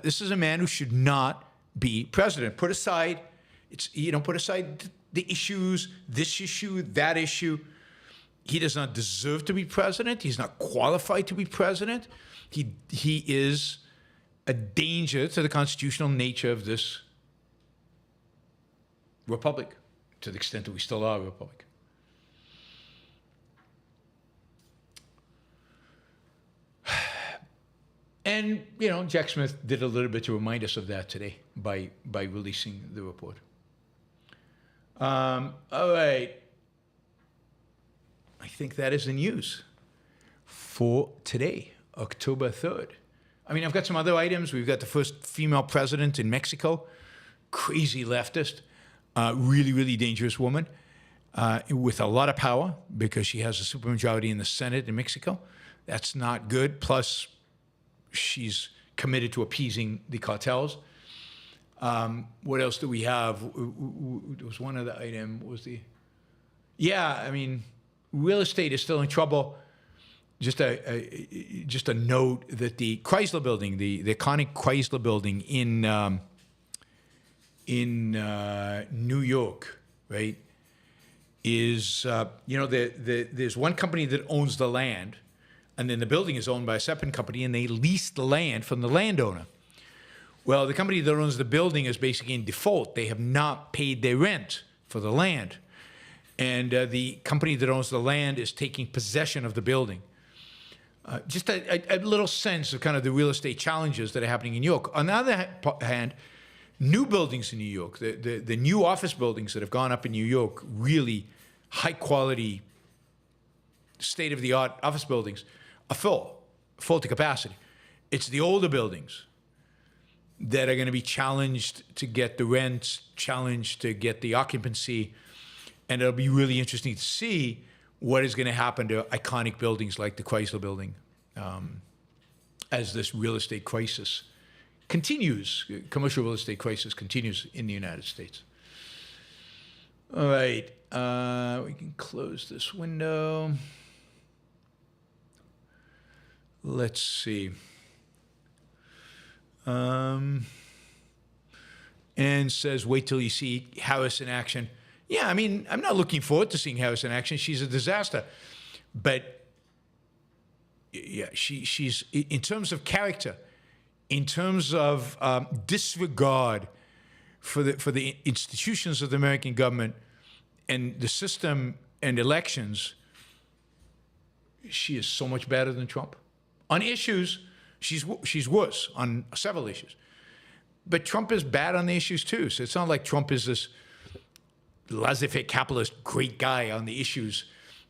This is a man who should not be president. Put aside the issues, this issue, that issue. He does not deserve to be president. He's not qualified to be president. He is a danger to the constitutional nature of this republic, to the extent that we still are a republic. And, Jack Smith did a little bit to remind us of that today by releasing the report. All right. I think that is the news for today, October 3rd. I've got some other items. We've got the first female president in Mexico, crazy leftist, really, really dangerous woman with a lot of power because she has a supermajority in the Senate in Mexico. That's not good. Plus, she's committed to appeasing the cartels. What else do we have? There was one other item. What was the? Yeah, real estate is still in trouble. Just a note that the Chrysler Building, the iconic Chrysler Building in New York, right, is there's one company that owns the land, and then the building is owned by a separate company, and they lease the land from the landowner. Well, the company that owns the building is basically in default. They have not paid their rent for the land. And the company that owns the land is taking possession of the building. Just a little sense of kind of the real estate challenges that are happening in New York. On the other hand, new buildings in New York, the new office buildings that have gone up in New York, really high quality, state-of-the-art office buildings, are full. full to capacity. It's the older buildings that are going to be challenged to get the rents, challenged to get the occupancy, and it'll be really interesting to see what is going to happen to iconic buildings like the Chrysler Building as this real estate crisis continues, commercial real estate crisis continues in the United States. All right, we can close this window. Let's see. And says, wait till you see Harris in action. Yeah, I mean, I'm not looking forward to seeing Harris in action. She's a disaster. But yeah, she's in terms of character, in terms of disregard for the institutions of the American government and the system and elections, she is so much better than Trump. On issues, she's worse on several issues. But Trump is bad on the issues too. So it's not like Trump is this laissez-faire capitalist great guy on the issues,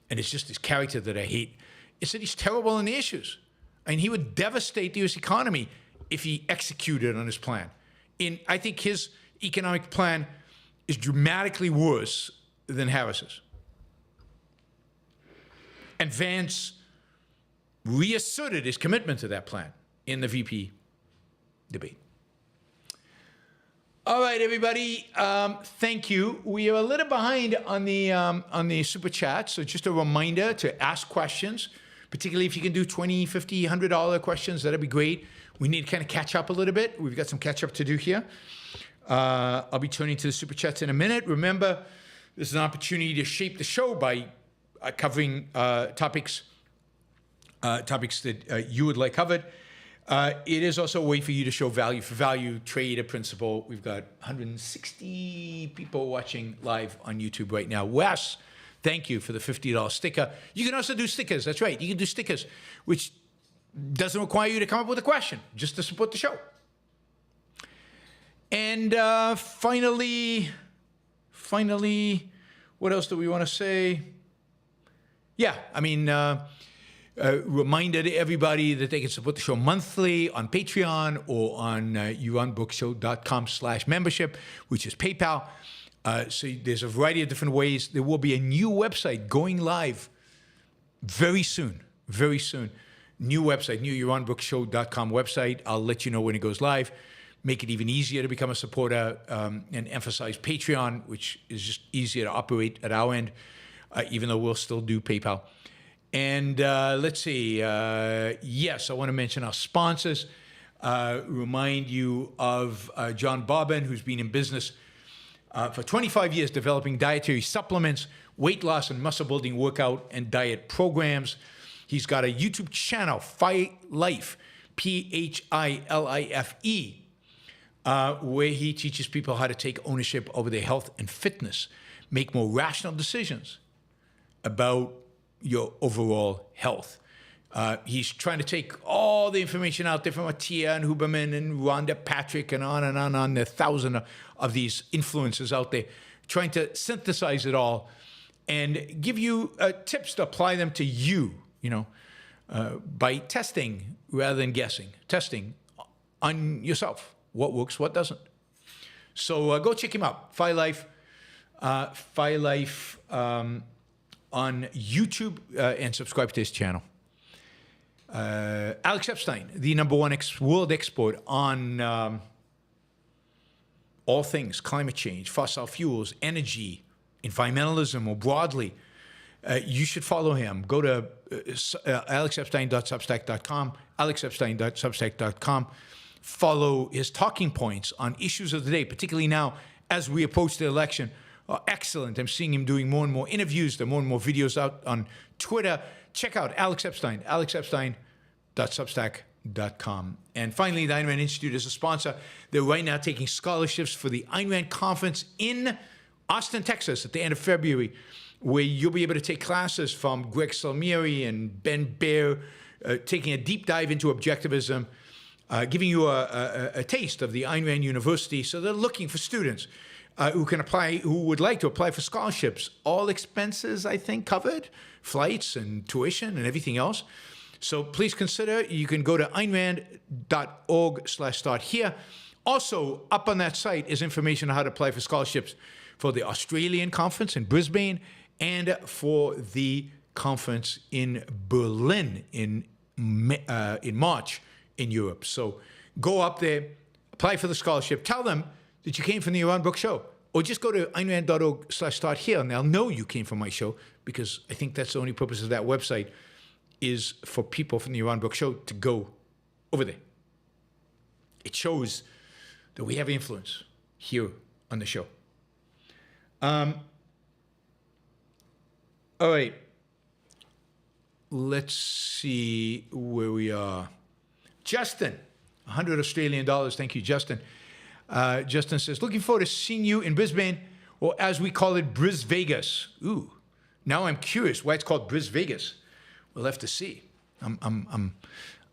and it's just his character that I hate. It's that he's terrible on the issues. I mean, he would devastate the U.S. economy if he executed on his plan. I think his economic plan is dramatically worse than Harris's. And Vance reasserted his commitment to that plan in the VP debate. All right, everybody. Thank you. We are a little behind on the super chat, so just a reminder to ask questions, particularly if you can do $20, $50, $100 questions. That'd be great. We need to kind of catch up a little bit. We've got some catch up to do here. I'll be turning to the super chats in a minute. Remember, this is an opportunity to shape the show by covering topics that you would like covered. It is also a way for you to show value for value, trade a principle. We've got 160 people watching live on YouTube right now. Wes, thank you for the $50 sticker. You can also do stickers. That's right. You can do stickers, which doesn't require you to come up with a question, just to support the show. And finally, what else do we want to say? Yeah, I mean, reminder to everybody that they can support the show monthly on Patreon or on yaronbrookshow.com/membership, which is PayPal. So there's a variety of different ways. There will be a new website going live very soon. New website, new yaronbrookshow.com website. I'll let you know when it goes live. Make it even easier to become a supporter and emphasize Patreon, which is just easier to operate at our end, even though we'll still do PayPal. And let's see. Yes, I want to mention our sponsors. Remind you of John Bobbin, who's been in business for 25 years developing dietary supplements, weight loss and muscle building workout and diet programs. He's got a YouTube channel, PhiLife, PhiLife, where he teaches people how to take ownership over their health and fitness, make more rational decisions about your overall health. He's trying to take all the information out there from Attia and Huberman and Roundup, Patrick, and on and on and on. There are 1,000 of these influencers out there, trying to synthesize it all and give you tips to apply them to you, by testing rather than guessing. Testing on yourself. What works, what doesn't. So go check him out. PhiLife. PhiLife on YouTube and subscribe to his channel. Alex Epstein, the #1 world expert on all things climate change, fossil fuels, energy, environmentalism more broadly. You should follow him. Go to alexepstein.substack.com, alexepstein.substack.com. Follow his talking points on issues of the day, particularly now as we approach the election. Excellent. I'm seeing him doing more and more interviews. There are more and more videos out on Twitter. Check out Alex Epstein, alexepstein.substack.com. And finally, the Ayn Rand Institute is a sponsor. They're right now taking scholarships for the Ayn Rand Conference in Austin, Texas at the end of February, where you'll be able to take classes from Greg Salmieri and Ben Baer, taking a deep dive into objectivism, giving you a taste of the Ayn Rand University. So they're looking for students who would like to apply for scholarships. All expenses, I think, covered, flights and tuition and everything else. So please consider, you can go to aynrand.org/start here. Also, up on that site is information on how to apply for scholarships for the Australian conference in Brisbane and for the conference in Berlin in March in Europe. So go up there, apply for the scholarship, tell them that you came from the Yaron Brook Show, or just go to aynrand.org/start here, and they'll know you came from my show, because I think that's the only purpose of that website, is for people from the Yaron Brook Show to go over there. It shows that we have influence here on the show. All right. Let's see where we are. Justin, $100 Australian. Thank you, Justin. Justin says, looking forward to seeing you in Brisbane, or as we call it, Bris Vegas. Ooh, now I'm curious why it's called Bris Vegas. We'll have to see. I'm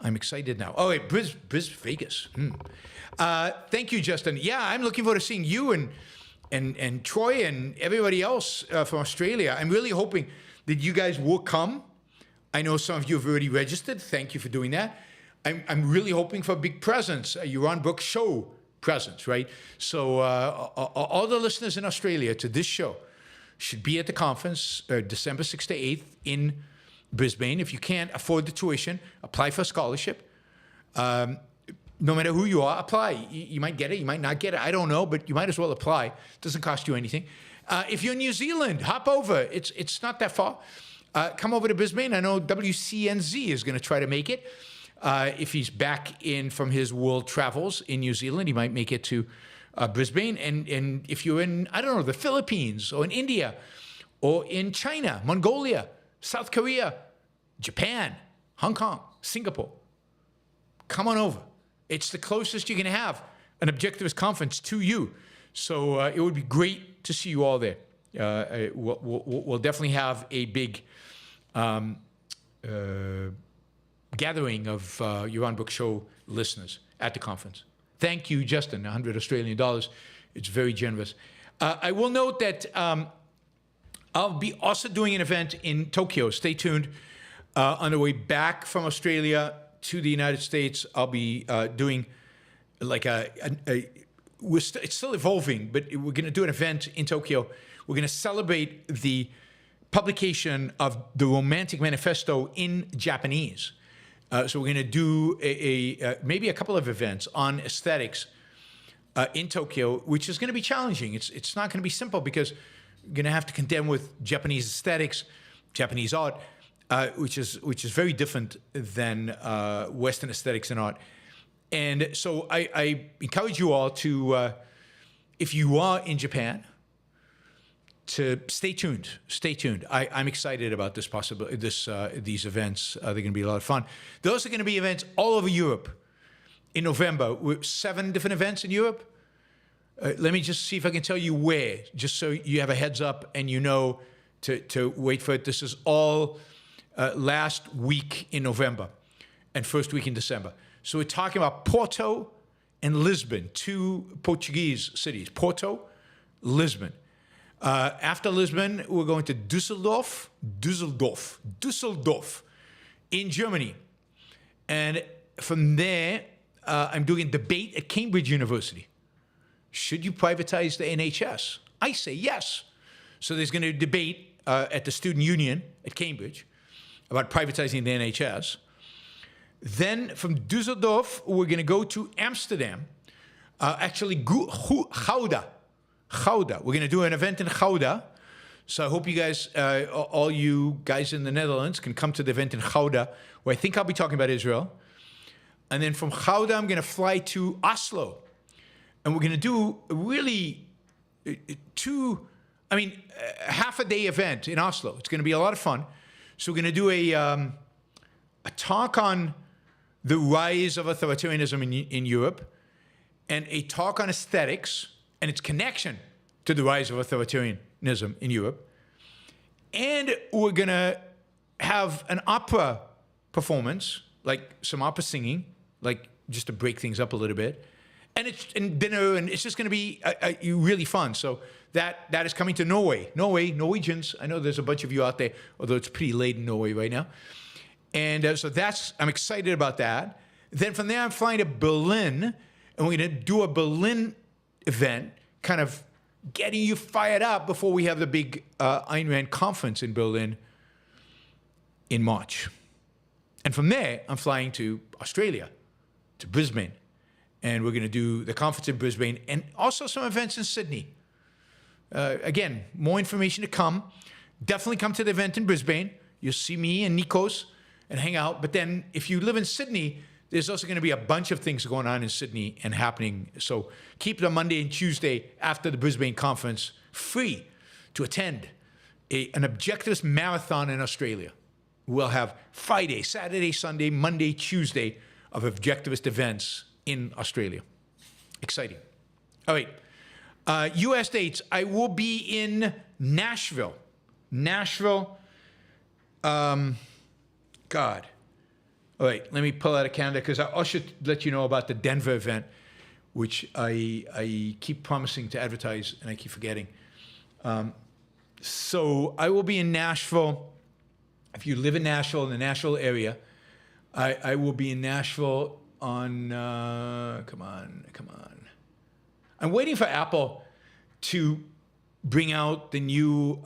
excited now. Oh wait, Bris Vegas. Thank you, Justin. Yeah, I'm looking forward to seeing you and Troy and everybody else from Australia. I'm really hoping that you guys will come. I know some of you have already registered. Thank you for doing that. I'm really hoping for a big presence, a Yaron Brook Show presence, right? So all the listeners in Australia to this show should be at the conference December 6th to 8th in Brisbane. If you can't afford the tuition, apply for a scholarship. No matter who you are, apply. You might get it, you might not get it. I don't know, but you might as well apply. It doesn't cost you anything. If you're in New Zealand, hop over. It's not that far. Come over to Brisbane. I know WCNZ is going to try to make it. If he's back in from his world travels in New Zealand, he might make it to Brisbane. And if you're in, I don't know, the Philippines or in India or in China, Mongolia, South Korea, Japan, Hong Kong, Singapore, come on over. It's the closest you're going to have an Objectivist conference to you. So it would be great to see you all there. We'll definitely have a big gathering of Yaron Brook Show listeners at the conference. Thank you, Justin, $100 Australian. It's very generous. I will note that I'll be also doing an event in Tokyo. Stay tuned. On the way back from Australia to the United States, I'll be doing like it's still evolving, but we're going to do an event in Tokyo. We're going to celebrate the publication of the Romantic Manifesto in Japanese. So we're going to do maybe a couple of events on aesthetics in Tokyo, which is going to be challenging. It's not going to be simple because we're going to have to contend with Japanese aesthetics, Japanese art, which is very different than Western aesthetics and art. And so I encourage you all to, if you are in Japan, to stay tuned. Stay tuned. I'm excited about this possibility. These events. They're going to be a lot of fun. There's also going to be events all over Europe in November. 7 different events in Europe. Let me just see if I can tell you where, just so you have a heads up and you know to wait for it. This is all last week in November and first week in December. So we're talking about Porto and Lisbon, 2 Portuguese cities. Porto, Lisbon. After Lisbon, we're going to Düsseldorf in Germany. And from there, I'm doing a debate at Cambridge University. Should you privatize the NHS? I say yes. So there's going to be a debate at the Student Union at Cambridge about privatizing the NHS. Then from Düsseldorf, we're going to go to Amsterdam. Gouda. We're going to do an event in Gouda. So I hope you guys, all you guys in the Netherlands, can come to the event in Gouda, where I think I'll be talking about Israel. And then from Gouda, I'm going to fly to Oslo. And we're going to do really half a day event in Oslo. It's going to be a lot of fun. So we're going to do a talk on the rise of authoritarianism in Europe, and a talk on aesthetics and its connection to the rise of authoritarianism in Europe. And we're going to have an opera performance, like some opera singing, like just to break things up a little bit. And it's in dinner, and it's just going to be really fun. So that is coming to Norway. Norwegians. I know there's a bunch of you out there, although it's pretty late in Norway right now. And so I'm excited about that. Then from there, I'm flying to Berlin, and we're going to do a Berlin event, kind of getting you fired up before we have the big Ayn Rand conference in Berlin in March. And from there, I'm flying to Australia, to Brisbane. And we're going to do the conference in Brisbane and also some events in Sydney. Again, more information to come. Definitely come to the event in Brisbane. You'll see me and Nikos and hang out. But then if you live in Sydney, there's also going to be a bunch of things going on in Sydney and happening. So keep the Monday and Tuesday after the Brisbane conference free to attend an objectivist marathon in Australia. We'll have Friday, Saturday, Sunday, Monday, Tuesday of objectivist events in Australia. Exciting. All right. U.S. dates. I will be in Nashville. God. All right. Let me pull out a calendar because I should let you know about the Denver event, which I keep promising to advertise and I keep forgetting. So I will be in Nashville. If you live in Nashville, in the Nashville area, I will be in Nashville on, come on. I'm waiting for Apple to bring out the new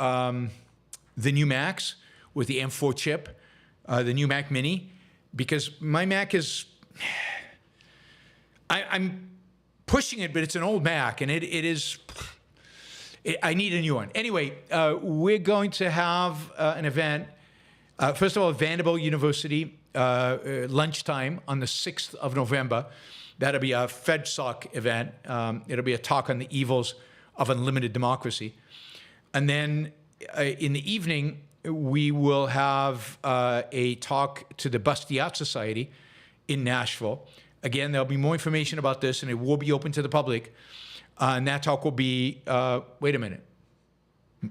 Macs with the M4 chip, the new Mac Mini, because my Mac is, I'm pushing it, but it's an old Mac, and I need a new one. Anyway, we're going to have an event. First of all, Vanderbilt University, lunchtime on the 6th of November. That'll be a FedSoc event. It'll be a talk on the evils of unlimited democracy. And then in the evening, we will have a talk to the Bastiat Society in Nashville. Again, there'll be more information about this, and it will be open to the public. And that talk will be, wait a minute,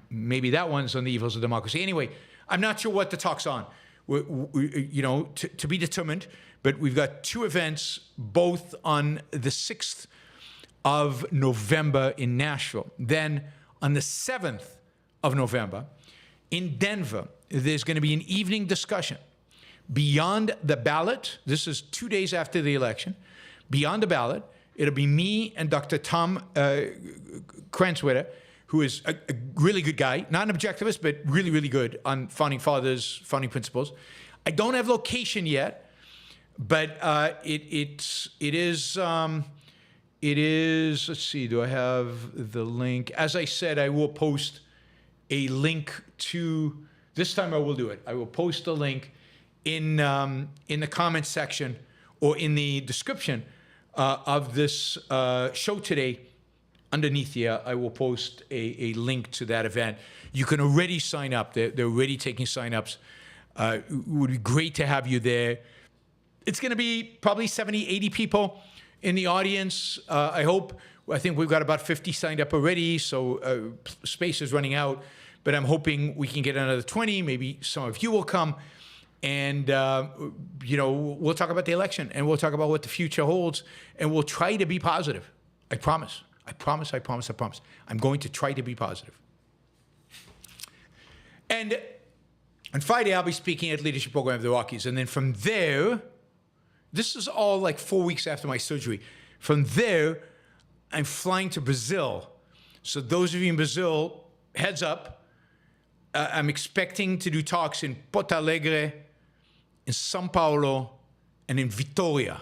maybe that one's on the evils of democracy. Anyway, I'm not sure what the talk's on. To be determined, but we've got two events, both on the 6th of November in Nashville. Then on the 7th of November in Denver, there's going to be an evening discussion. Beyond the ballot, this is 2 days after the election, beyond the ballot, it'll be me and Dr. Tom Kranzwetter, who is a really good guy, not an objectivist, but really, really good on founding fathers, founding principles. I don't have location yet, but it is, let's see, do I have the link? As I said, I will post a link to, this time I will do it. I will post a link in the comments section or in the description of this show today. Underneath here, I will post a link to that event. You can already sign up. They're already taking sign-ups. It would be great to have you there. It's going to be probably 70, 80 people in the audience, I hope. I think we've got about 50 signed up already, so space is running out. But I'm hoping we can get another 20. Maybe some of you will come. And, we'll talk about the election, and we'll talk about what the future holds, and we'll try to be positive. I promise. I promise. I'm going to try to be positive. And on Friday, I'll be speaking at Leadership Program of the Rockies. And then from there, this is all like 4 weeks after my surgery. From there, I'm flying to Brazil. So those of you in Brazil, heads up. I'm expecting to do talks in Porto Alegre, in São Paulo, and in Vitória.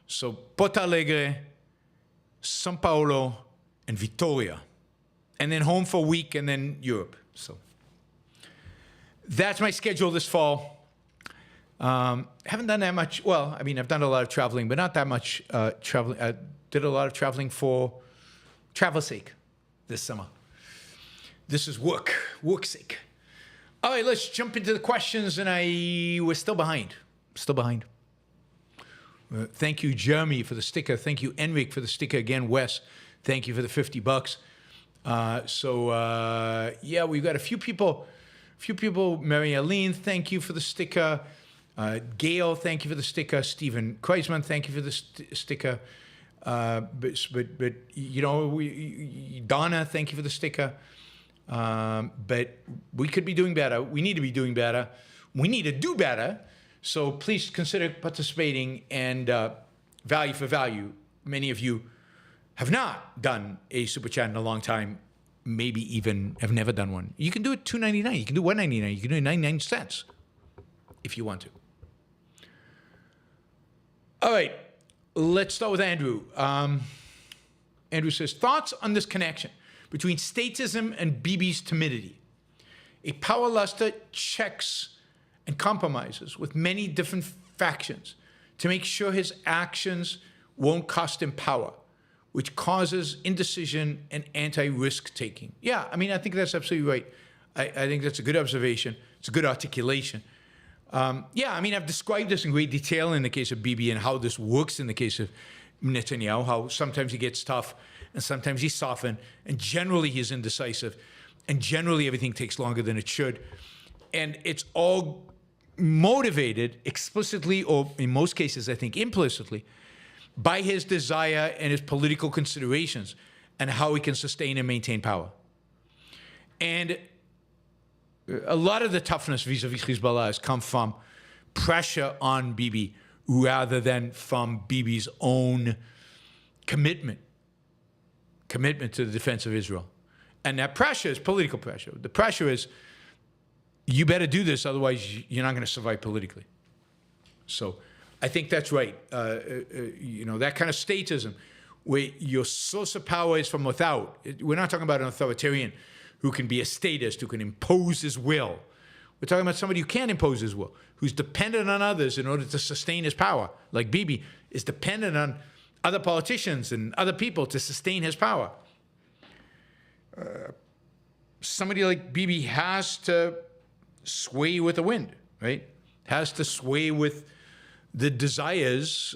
So Porto Alegre, São Paulo, and Vitória. And then home for a week, and then Europe. So that's my schedule this fall. Haven't done that much. Well, I mean, I've done a lot of traveling, but not that much traveling. I did a lot of traveling for travel's sake this summer. This is work's sake. All right, let's jump into the questions, and we're still behind. Thank you, Jeremy, for the sticker. Thank you, Enric, for the sticker. Again, Wes, thank you for the $50. Yeah, we've got a few people. Mary Aline, thank you for the sticker. Gail, thank you for the sticker. Stephen Kreisman, thank you for the sticker. But Donna, thank you for the sticker. But we could be doing better. We need to be doing better. We need to do better. So please consider participating, and value for value. Many of you have not done a super chat in a long time, maybe even have never done one. You can do it $2.99. You can do $1.99. You can do it 99 cents if you want to. All right, let's start with Andrew. Andrew says, thoughts on this connection between statism and Bibi's timidity. A power luster checks and compromises with many different factions to make sure his actions won't cost him power, which causes indecision and anti-risk taking. Yeah, I mean, I think that's absolutely right. I think that's a good observation. It's a good articulation. Yeah, I mean, I've described this in great detail in the case of Bibi and how this works in the case of Netanyahu, how sometimes he gets tough and sometimes he's softened, and generally he's indecisive, and generally everything takes longer than it should. And it's all motivated explicitly, or in most cases, I think implicitly, by his desire and his political considerations and how he can sustain and maintain power. And a lot of the toughness vis-a-vis Hezbollah has come from pressure on Bibi rather than from Bibi's own commitment to the defense of Israel. And that pressure is political pressure. The pressure is, you better do this, otherwise you're not going to survive politically. So I think that's right. That kind of statism, where your source of power is from without. We're not talking about an authoritarian who can be a statist, who can impose his will. We're talking about somebody who can't impose his will, who's dependent on others in order to sustain his power, like Bibi is dependent on other politicians and other people to sustain his power. Somebody like Bibi has to sway with the wind, right? Has to sway with the desires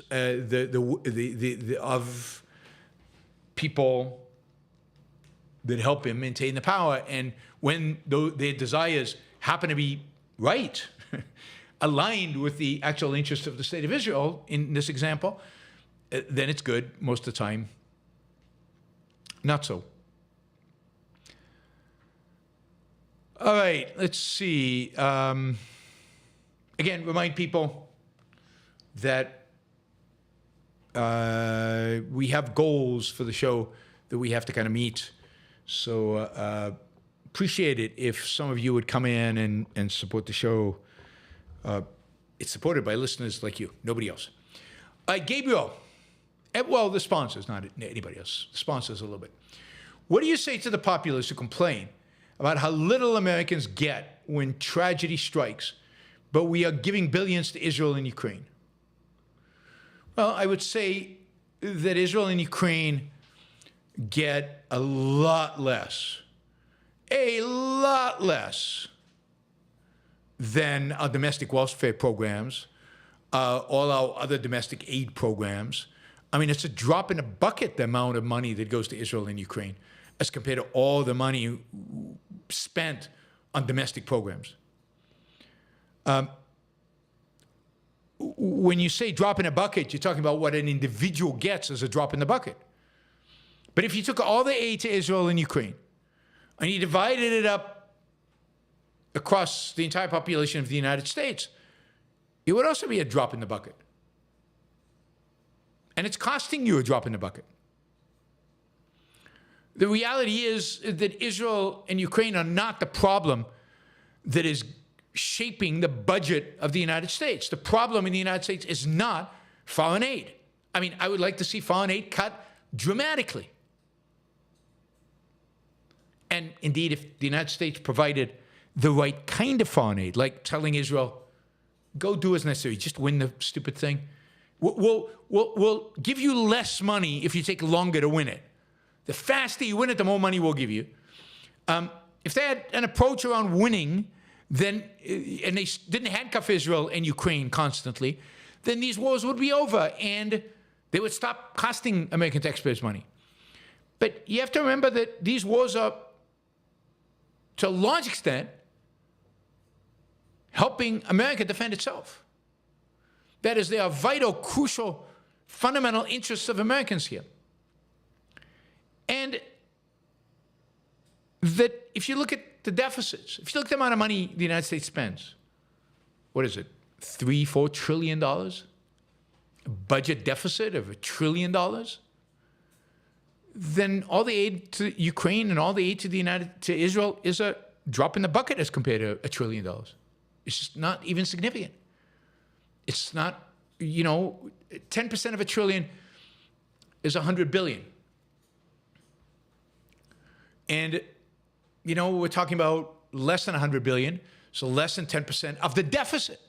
of people that help him maintain the power. And when their desires happen to be right, aligned with the actual interests of the state of Israel, in this example, then it's good. Most of the time, not so. All right, let's see. Again, remind people that we have goals for the show that we have to kind of meet. So appreciate it if some of you would come in and support the show. It's supported by listeners like you, nobody else. Gabriel, well, the sponsors, not anybody else. The sponsors a little bit. What do you say to the populace who complain about how little Americans get when tragedy strikes, but we are giving billions to Israel and Ukraine? Well, I would say that Israel and Ukraine get a lot less than our domestic welfare programs, all our other domestic aid programs. I mean, it's a drop in the bucket, the amount of money that goes to Israel and Ukraine, as compared to all the money spent on domestic programs. When you say drop in a bucket, you're talking about what an individual gets as a drop in the bucket. But if you took all the aid to Israel and Ukraine and you divided it up across the entire population of the United States, it would also be a drop in the bucket. And it's costing you a drop in the bucket. The reality is that Israel and Ukraine are not the problem that is shaping the budget of the United States. The problem in the United States is not foreign aid. I mean, I would like to see foreign aid cut dramatically. And indeed, if the United States provided the right kind of foreign aid, like telling Israel, go do as necessary, just win the stupid thing. We'll give you less money if you take longer to win it. The faster you win it, the more money we'll give you. If they had an approach around winning, then, and they didn't handcuff Israel and Ukraine constantly, then these wars would be over and they would stop costing American taxpayers money. But you have to remember that these wars are, to a large extent, helping America defend itself. That is, they are vital, crucial, fundamental interests of Americans here. And that if you look at the deficits, if you look at the amount of money the United States spends what is it, $3-4 trillion? A budget deficit of $1 trillion? Then all the aid to Ukraine and all the aid to Israel is a drop in the bucket as compared to $1 trillion. It's just not even significant. It's not, 10% of $1 trillion is 100 billion. And, we're talking about less than 100 billion, so less than 10% of the deficit.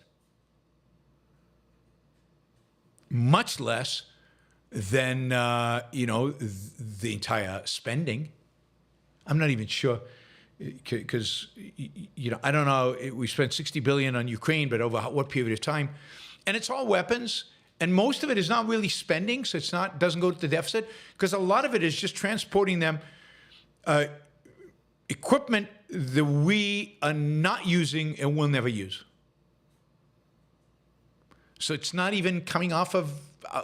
Much less than, the entire spending. I'm not even sure, because, I don't know, we spent 60 billion on Ukraine, but over what period of time? And it's all weapons, and most of it is not really spending, so doesn't go to the deficit, because a lot of it is just transporting them equipment that we are not using and will never use. So it's not even coming off of,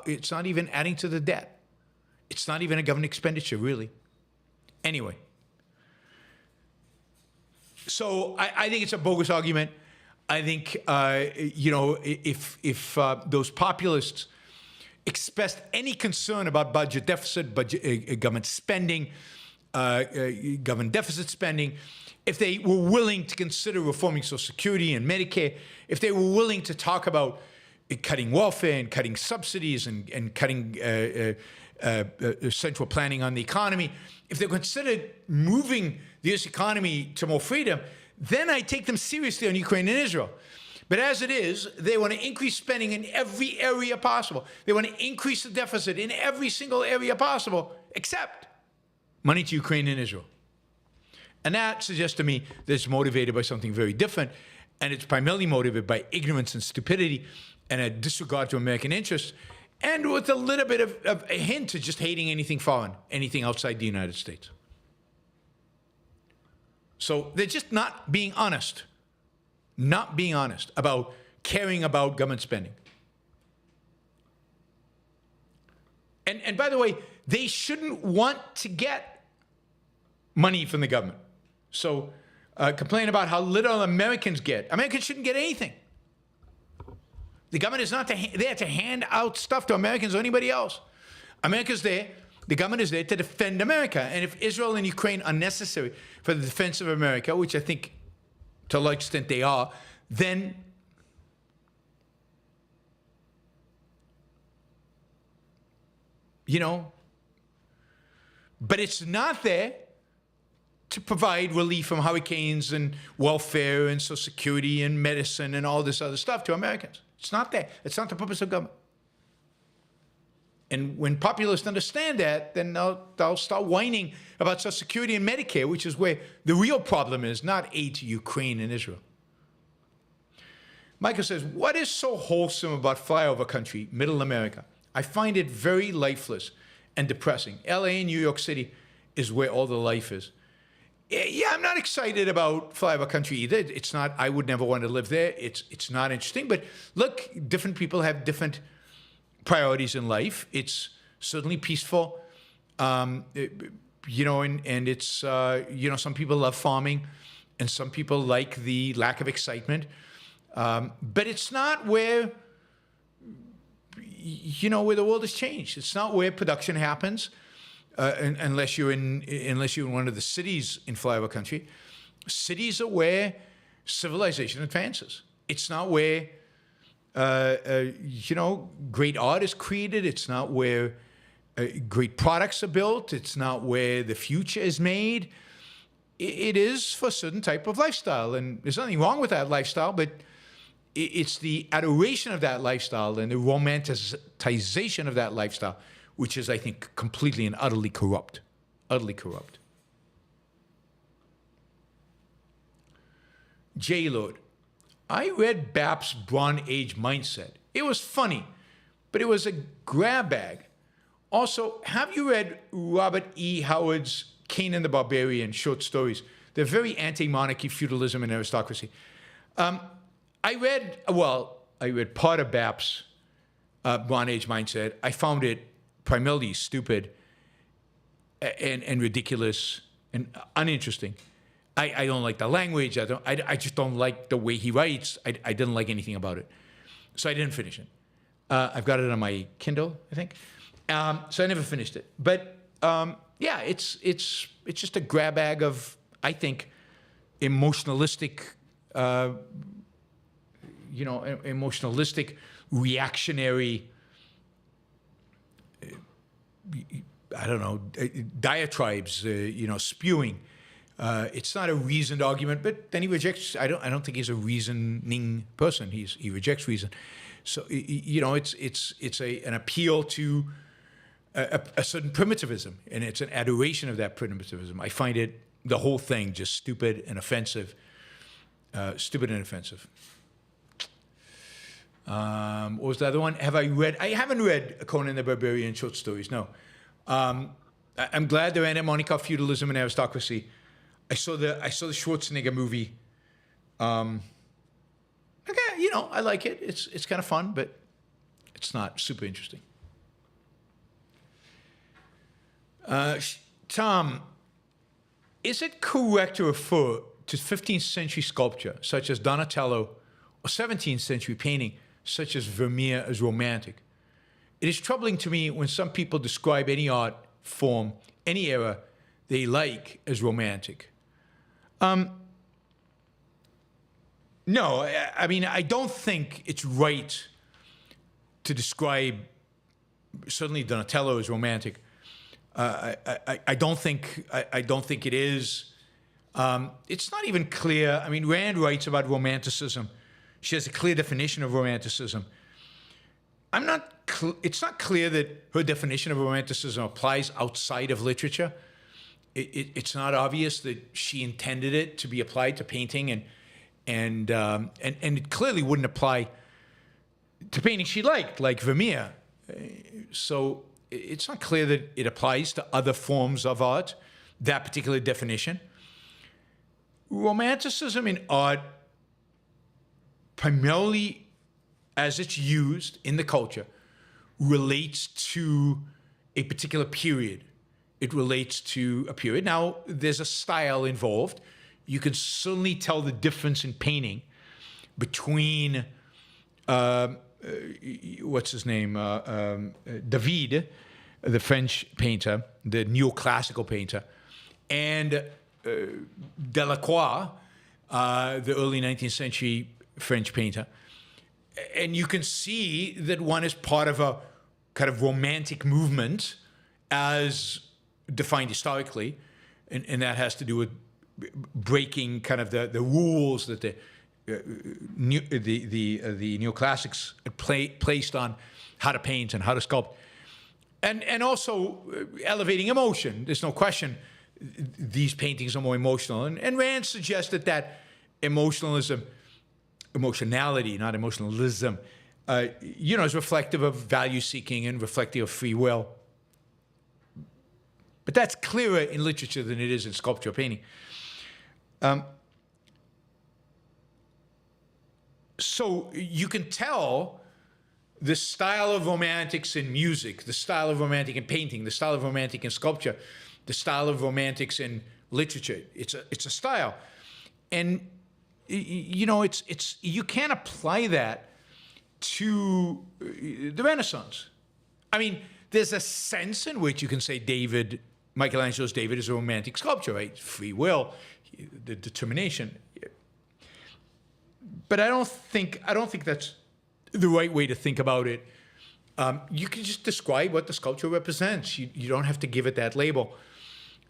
it's not even adding to the debt. It's not even a government expenditure, really. Anyway. So I think it's a bogus argument. I think, if those populists expressed any concern about budget deficit, government spending, government deficit spending, if they were willing to consider reforming Social Security and Medicare, if they were willing to talk about cutting welfare and cutting subsidies and cutting central planning on the economy, if they considered moving the U.S. economy to more freedom, then I take them seriously on Ukraine and Israel. But as it is, they want to increase spending in every area possible. They want to increase the deficit in every single area possible, except money to Ukraine and Israel. And that suggests to me that it's motivated by something very different, and it's primarily motivated by ignorance and stupidity and a disregard to American interests, and with a little bit of a hint of just hating anything foreign, anything outside the United States. So they're just not being honest about caring about government spending. And by the way, they shouldn't want to get money from the government. So complain about how little Americans get. Americans shouldn't get anything. The government is not there to hand out stuff to Americans or anybody else. America's there. The government is there to defend America. And if Israel and Ukraine are necessary for the defense of America, which I think to a large extent they are, then but it's not there to provide relief from hurricanes and welfare and Social Security and medicine and all this other stuff to Americans. It's not there. It's not the purpose of government. And when populists understand that, then they'll start whining about Social Security and Medicare, which is where the real problem is, not aid to Ukraine and Israel. Michael says, what is so wholesome about flyover country, middle America? I find it very lifeless and depressing. LA and New York City is where all the life is. Yeah, I'm not excited about flyover country either. It's not, I would never want to live there. It's not interesting. But look, different people have different priorities in life. It's certainly peaceful, and it's, some people love farming and some people like the lack of excitement. But it's not where, where the world has changed. It's not where production happens, unless you're in one of the cities in flyover country. Cities are where civilization advances. It's not where great art is created. It's not where great products are built. It's not where the future is made. It is for a certain type of lifestyle, and there's nothing wrong with that lifestyle, but it's the adoration of that lifestyle and the romanticization of that lifestyle, which is, I think, completely and utterly corrupt. Utterly corrupt. J-Lord. I read Bapp's Bronze Age Mindset. It was funny, but it was a grab bag. Also, have you read Robert E. Howard's Conan the Barbarian short stories? They're very anti-monarchy, feudalism, and aristocracy. I read part of Bapp's Bronze Age Mindset. I found it primarily stupid and ridiculous and uninteresting. I don't like the language. I just don't like the way he writes. I didn't like anything about it, so I didn't finish it. I've got it on my Kindle, I think. So I never finished it. But yeah, it's just a grab bag of, I think, emotionalistic, emotionalistic, reactionary, I don't know, diatribes, spewing. It's not a reasoned argument, but then he rejects. I don't think he's a reasoning person. He rejects reason. So it's an appeal to a certain primitivism, and it's an adoration of that primitivism. I find the whole thing just stupid and offensive. Stupid and offensive. What was the other one? I haven't read Conan the Barbarian short stories. No. I'm glad they're anti-monarchical feudalism and aristocracy. I saw the Schwarzenegger movie. Okay, I like it. It's kind of fun, but it's not super interesting. Tom, is it correct to refer to 15th century sculpture, such as Donatello, or 17th century painting, such as Vermeer, as romantic? It is troubling to me when some people describe any art form, any era they like, as romantic. No, I mean, I don't think it's right to describe certainly Donatello as romantic. I don't think it is. It's not even clear. I mean, Rand writes about romanticism. She has a clear definition of romanticism. It's not clear that her definition of romanticism applies outside of literature. It's not obvious that she intended it to be applied to painting, and it clearly wouldn't apply to painting she liked, like Vermeer. So it's not clear that it applies to other forms of art, that particular definition. Romanticism in art, primarily as it's used in the culture, relates to a particular period. It relates to a period. Now, there's a style involved. You can certainly tell the difference in painting between, what's his name, David, the French painter, the neoclassical painter, and Delacroix, the early 19th century French painter. And you can see that one is part of a kind of romantic movement as defined historically, and that has to do with breaking kind of the rules that the neoclassics placed on how to paint and how to sculpt, and also elevating emotion. There's no question these paintings are more emotional, and Rand suggested that emotionality, not emotionalism, is reflective of value seeking and reflective of free will. But that's clearer in literature than it is in sculpture or painting. So you can tell the style of romantics in music, the style of romantic in painting, the style of romantic in sculpture, the style of romantics in literature. It's a style, and it's you can't apply that to the Renaissance. I mean, there's a sense in which you can say Michelangelo's David is a romantic sculpture, right? Free will, the determination. But I don't think that's the right way to think about it. You can just describe what the sculpture represents. You don't have to give it that label.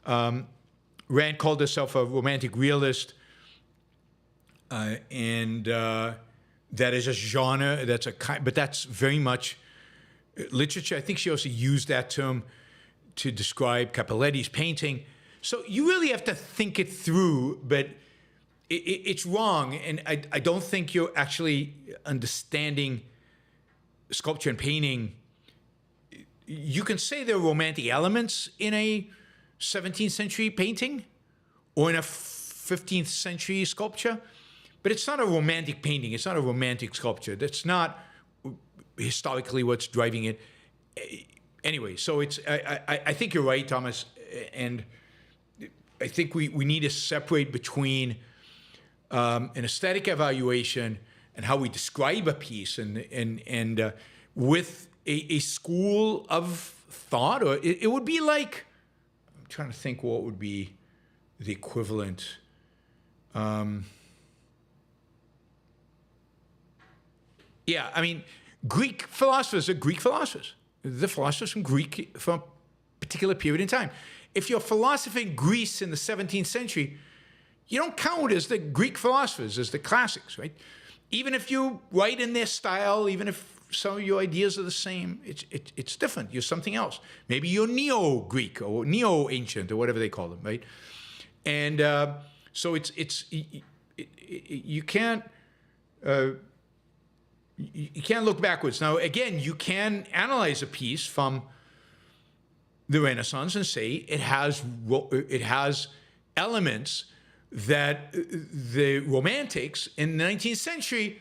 Rand called herself a romantic realist, and that is a genre. But that's very much literature. I think she also used that term to describe Cappelletti's painting. So you really have to think it through, but it's wrong. And I don't think you're actually understanding sculpture and painting. You can say there are romantic elements in a 17th century painting or in a 15th century sculpture, but it's not a romantic painting. It's not a romantic sculpture. That's not historically what's driving it. Anyway, so I think you're right, Thomas, and I think we need to separate between an aesthetic evaluation and how we describe a piece, and with a school of thought, or it would be like, I'm trying to think what would be the equivalent. Yeah, I mean, Greek philosophers are Greek philosophers. The philosophers from Greek from a particular period in time. If you're philosophizing Greece in the 17th century, you don't count as the Greek philosophers, as the classics, right? Even if you write in their style, even if some of your ideas are the same, it's different. You're something else. Maybe you're neo-Greek or neo-ancient or whatever they call them, right? And so you can't look backwards. Now, again, you can analyze a piece from the Renaissance and say it has elements that the Romantics in the 19th century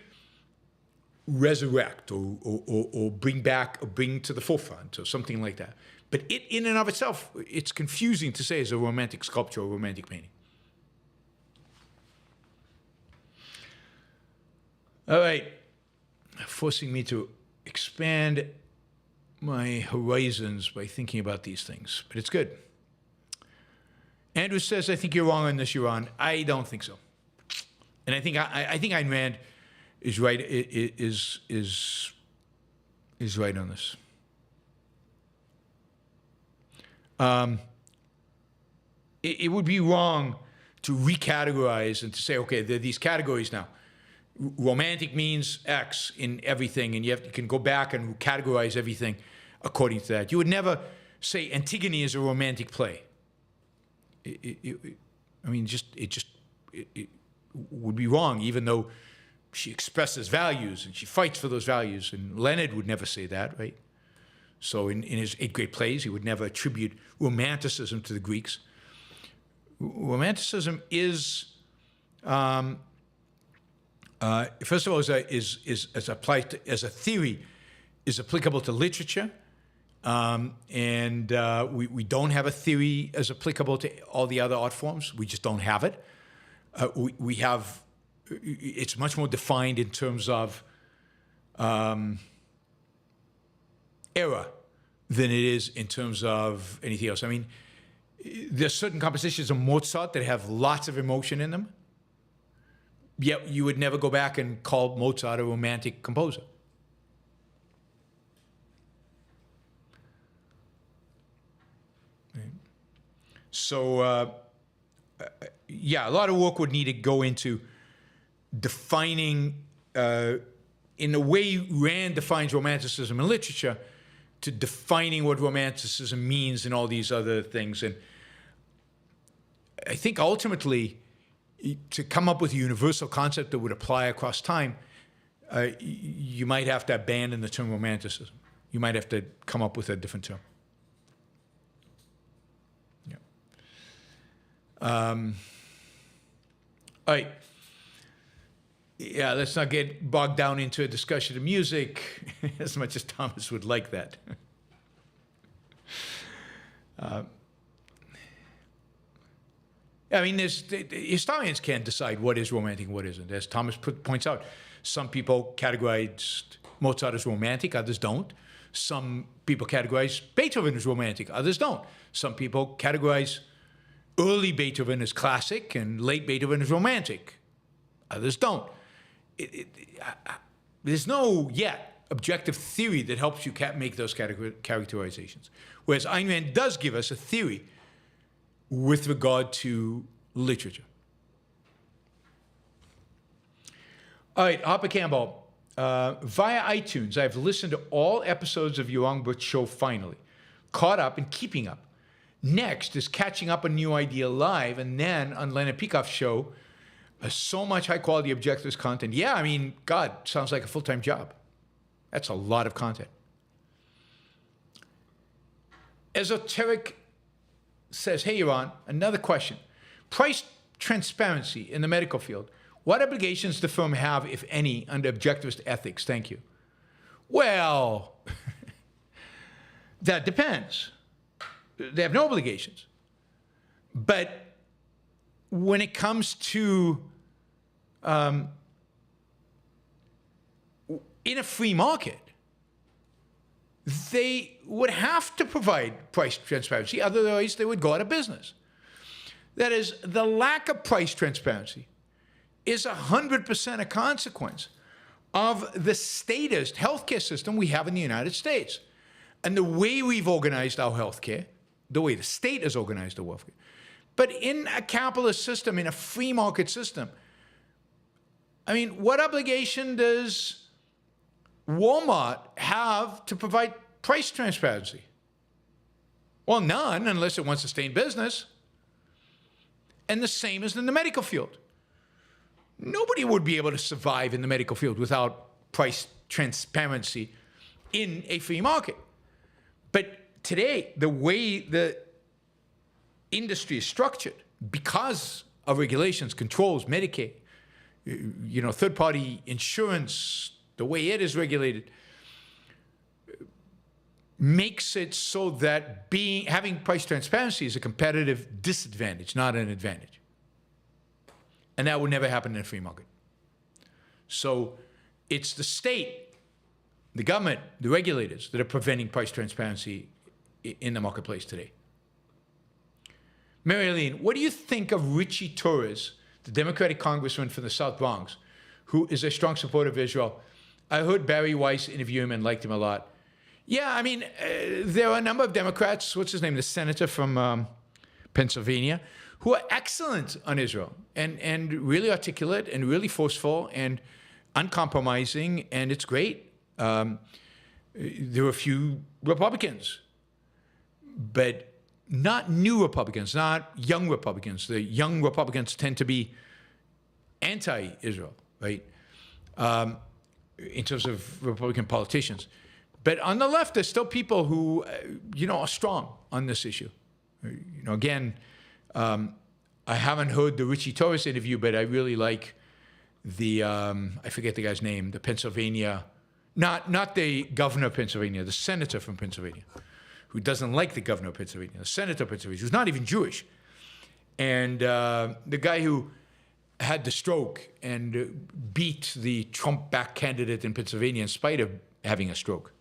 resurrect or bring back or bring to the forefront or something like that. But it, in and of itself, it's confusing to say as a Romantic sculpture or Romantic painting. All right, forcing me to expand my horizons by thinking about these things, but it's good. Andrew says, I think you're wrong on this, Yaron. I don't think so. And I think Ayn Rand is right, is right on this. It would be wrong to recategorize and to say, okay, there are these categories now. Romantic means X in everything, and you can go back and categorize everything according to that. You would never say Antigone is a romantic play. It would be wrong, even though she expresses values and she fights for those values. And Leonard would never say that, right? So in his 8 great plays, he would never attribute romanticism to the Greeks. Romanticism is, first of all, is applied to, as a theory, is applicable to literature. We don't have a theory as applicable to all the other art forms. We just don't have it. We have, it's much more defined in terms of era than it is in terms of anything else. I mean, there's certain compositions of Mozart that have lots of emotion in them, yet you would never go back and call Mozart a romantic composer. So, yeah, a lot of work would need to go into defining, in the way Rand defines romanticism in literature, to defining what romanticism means and all these other things. And I think ultimately, to come up with a universal concept that would apply across time, you might have to abandon the term romanticism. You might have to come up with a different term. All right. Yeah, let's not get bogged down into a discussion of music as much as Thomas would like that. I mean, historians can't decide what is romantic and what isn't. As Thomas points out, some people categorize Mozart as romantic, others don't. Some people categorize Beethoven as romantic, others don't. Some people categorize early Beethoven as classic and late Beethoven as romantic. Others don't. There's no yet objective theory that helps you make those characterizations. Whereas Ayn Rand does give us a theory with regard to literature. All right, Harper Campbell. Via iTunes, I've listened to all episodes of Yaron Brook's show finally. Caught up and keeping up. Next is catching up on New Idea Live, and then on Leonard Peikoff's show, so much high-quality objectivist content. Yeah, I mean, God, sounds like a full-time job. That's a lot of content. Esoteric says, hey, Yaron, another question. Price transparency in the medical field. What obligations does the firm have, if any, under objectivist ethics? Thank you. Well, that depends. They have no obligations. But when it comes to in a free market, they would have to provide price transparency, otherwise they would go out of business. That is, the lack of price transparency is 100% a consequence of the statist healthcare system we have in the United States. And the way we've organized our healthcare, the way the state has organized the welfare. But in a capitalist system, in a free market system, I mean, what obligation does Walmart have to provide price transparency? Well, none, unless it wants to stay in business. And the same as in the medical field. Nobody would be able to survive in the medical field without price transparency in a free market. But today, the way the industry is structured, because of regulations, controls, Medicaid, third-party insurance, the way it is regulated, makes it so that having price transparency is a competitive disadvantage, not an advantage. And that would never happen in a free market. So it's the state, the government, the regulators that are preventing price transparency in the marketplace today. Mary Eileen, what do you think of Richie Torres, the Democratic congressman from the South Bronx, who is a strong supporter of Israel? I heard Barry Weiss interview him and liked him a lot. Yeah, I mean, there are a number of Democrats, what's his name, the senator from Pennsylvania, who are excellent on Israel and really articulate and really forceful and uncompromising, and it's great. There are a few Republicans, but not new Republicans, not young Republicans. The young Republicans tend to be anti-Israel, right, in terms of Republican politicians. But on the left, there's still people who, are strong on this issue. Again, I haven't heard the Richie Torres interview, but I really like the, I forget the guy's name, the Pennsylvania, not the governor of Pennsylvania, the senator from Pennsylvania, who doesn't like the governor of Pennsylvania, the senator of Pennsylvania, who's not even Jewish. And the guy who had the stroke and beat the Trump-backed candidate in Pennsylvania in spite of having a stroke.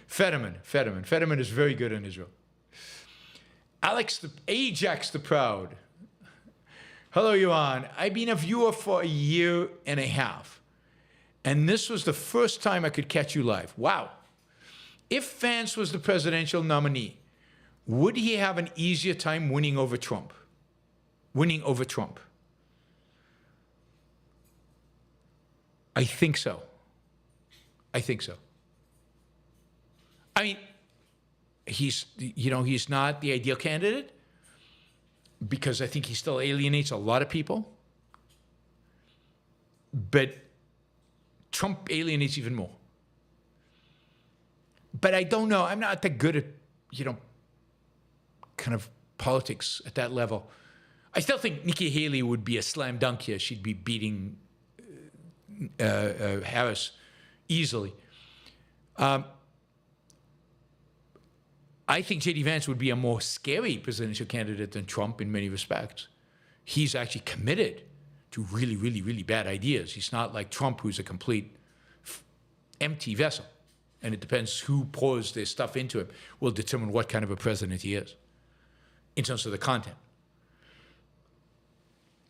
Fetterman is very good in Israel. Ajax the Proud. Hello, Yaron. I've been a viewer for a year and a half, and this was the first time I could catch you live. Wow. If Vance was the presidential nominee, would he have an easier time winning over Trump? I think so. I mean, he's not the ideal candidate because I think he still alienates a lot of people. But Trump alienates even more. But I don't know. I'm not that good at, kind of politics at that level. I still think Nikki Haley would be a slam dunk here. She'd be beating Harris easily. I think J.D. Vance would be a more scary presidential candidate than Trump in many respects. He's actually committed to really, really, really bad ideas. He's not like Trump, who's a complete empty vessel. And it depends who pours their stuff into him will determine what kind of a president he is in terms of the content.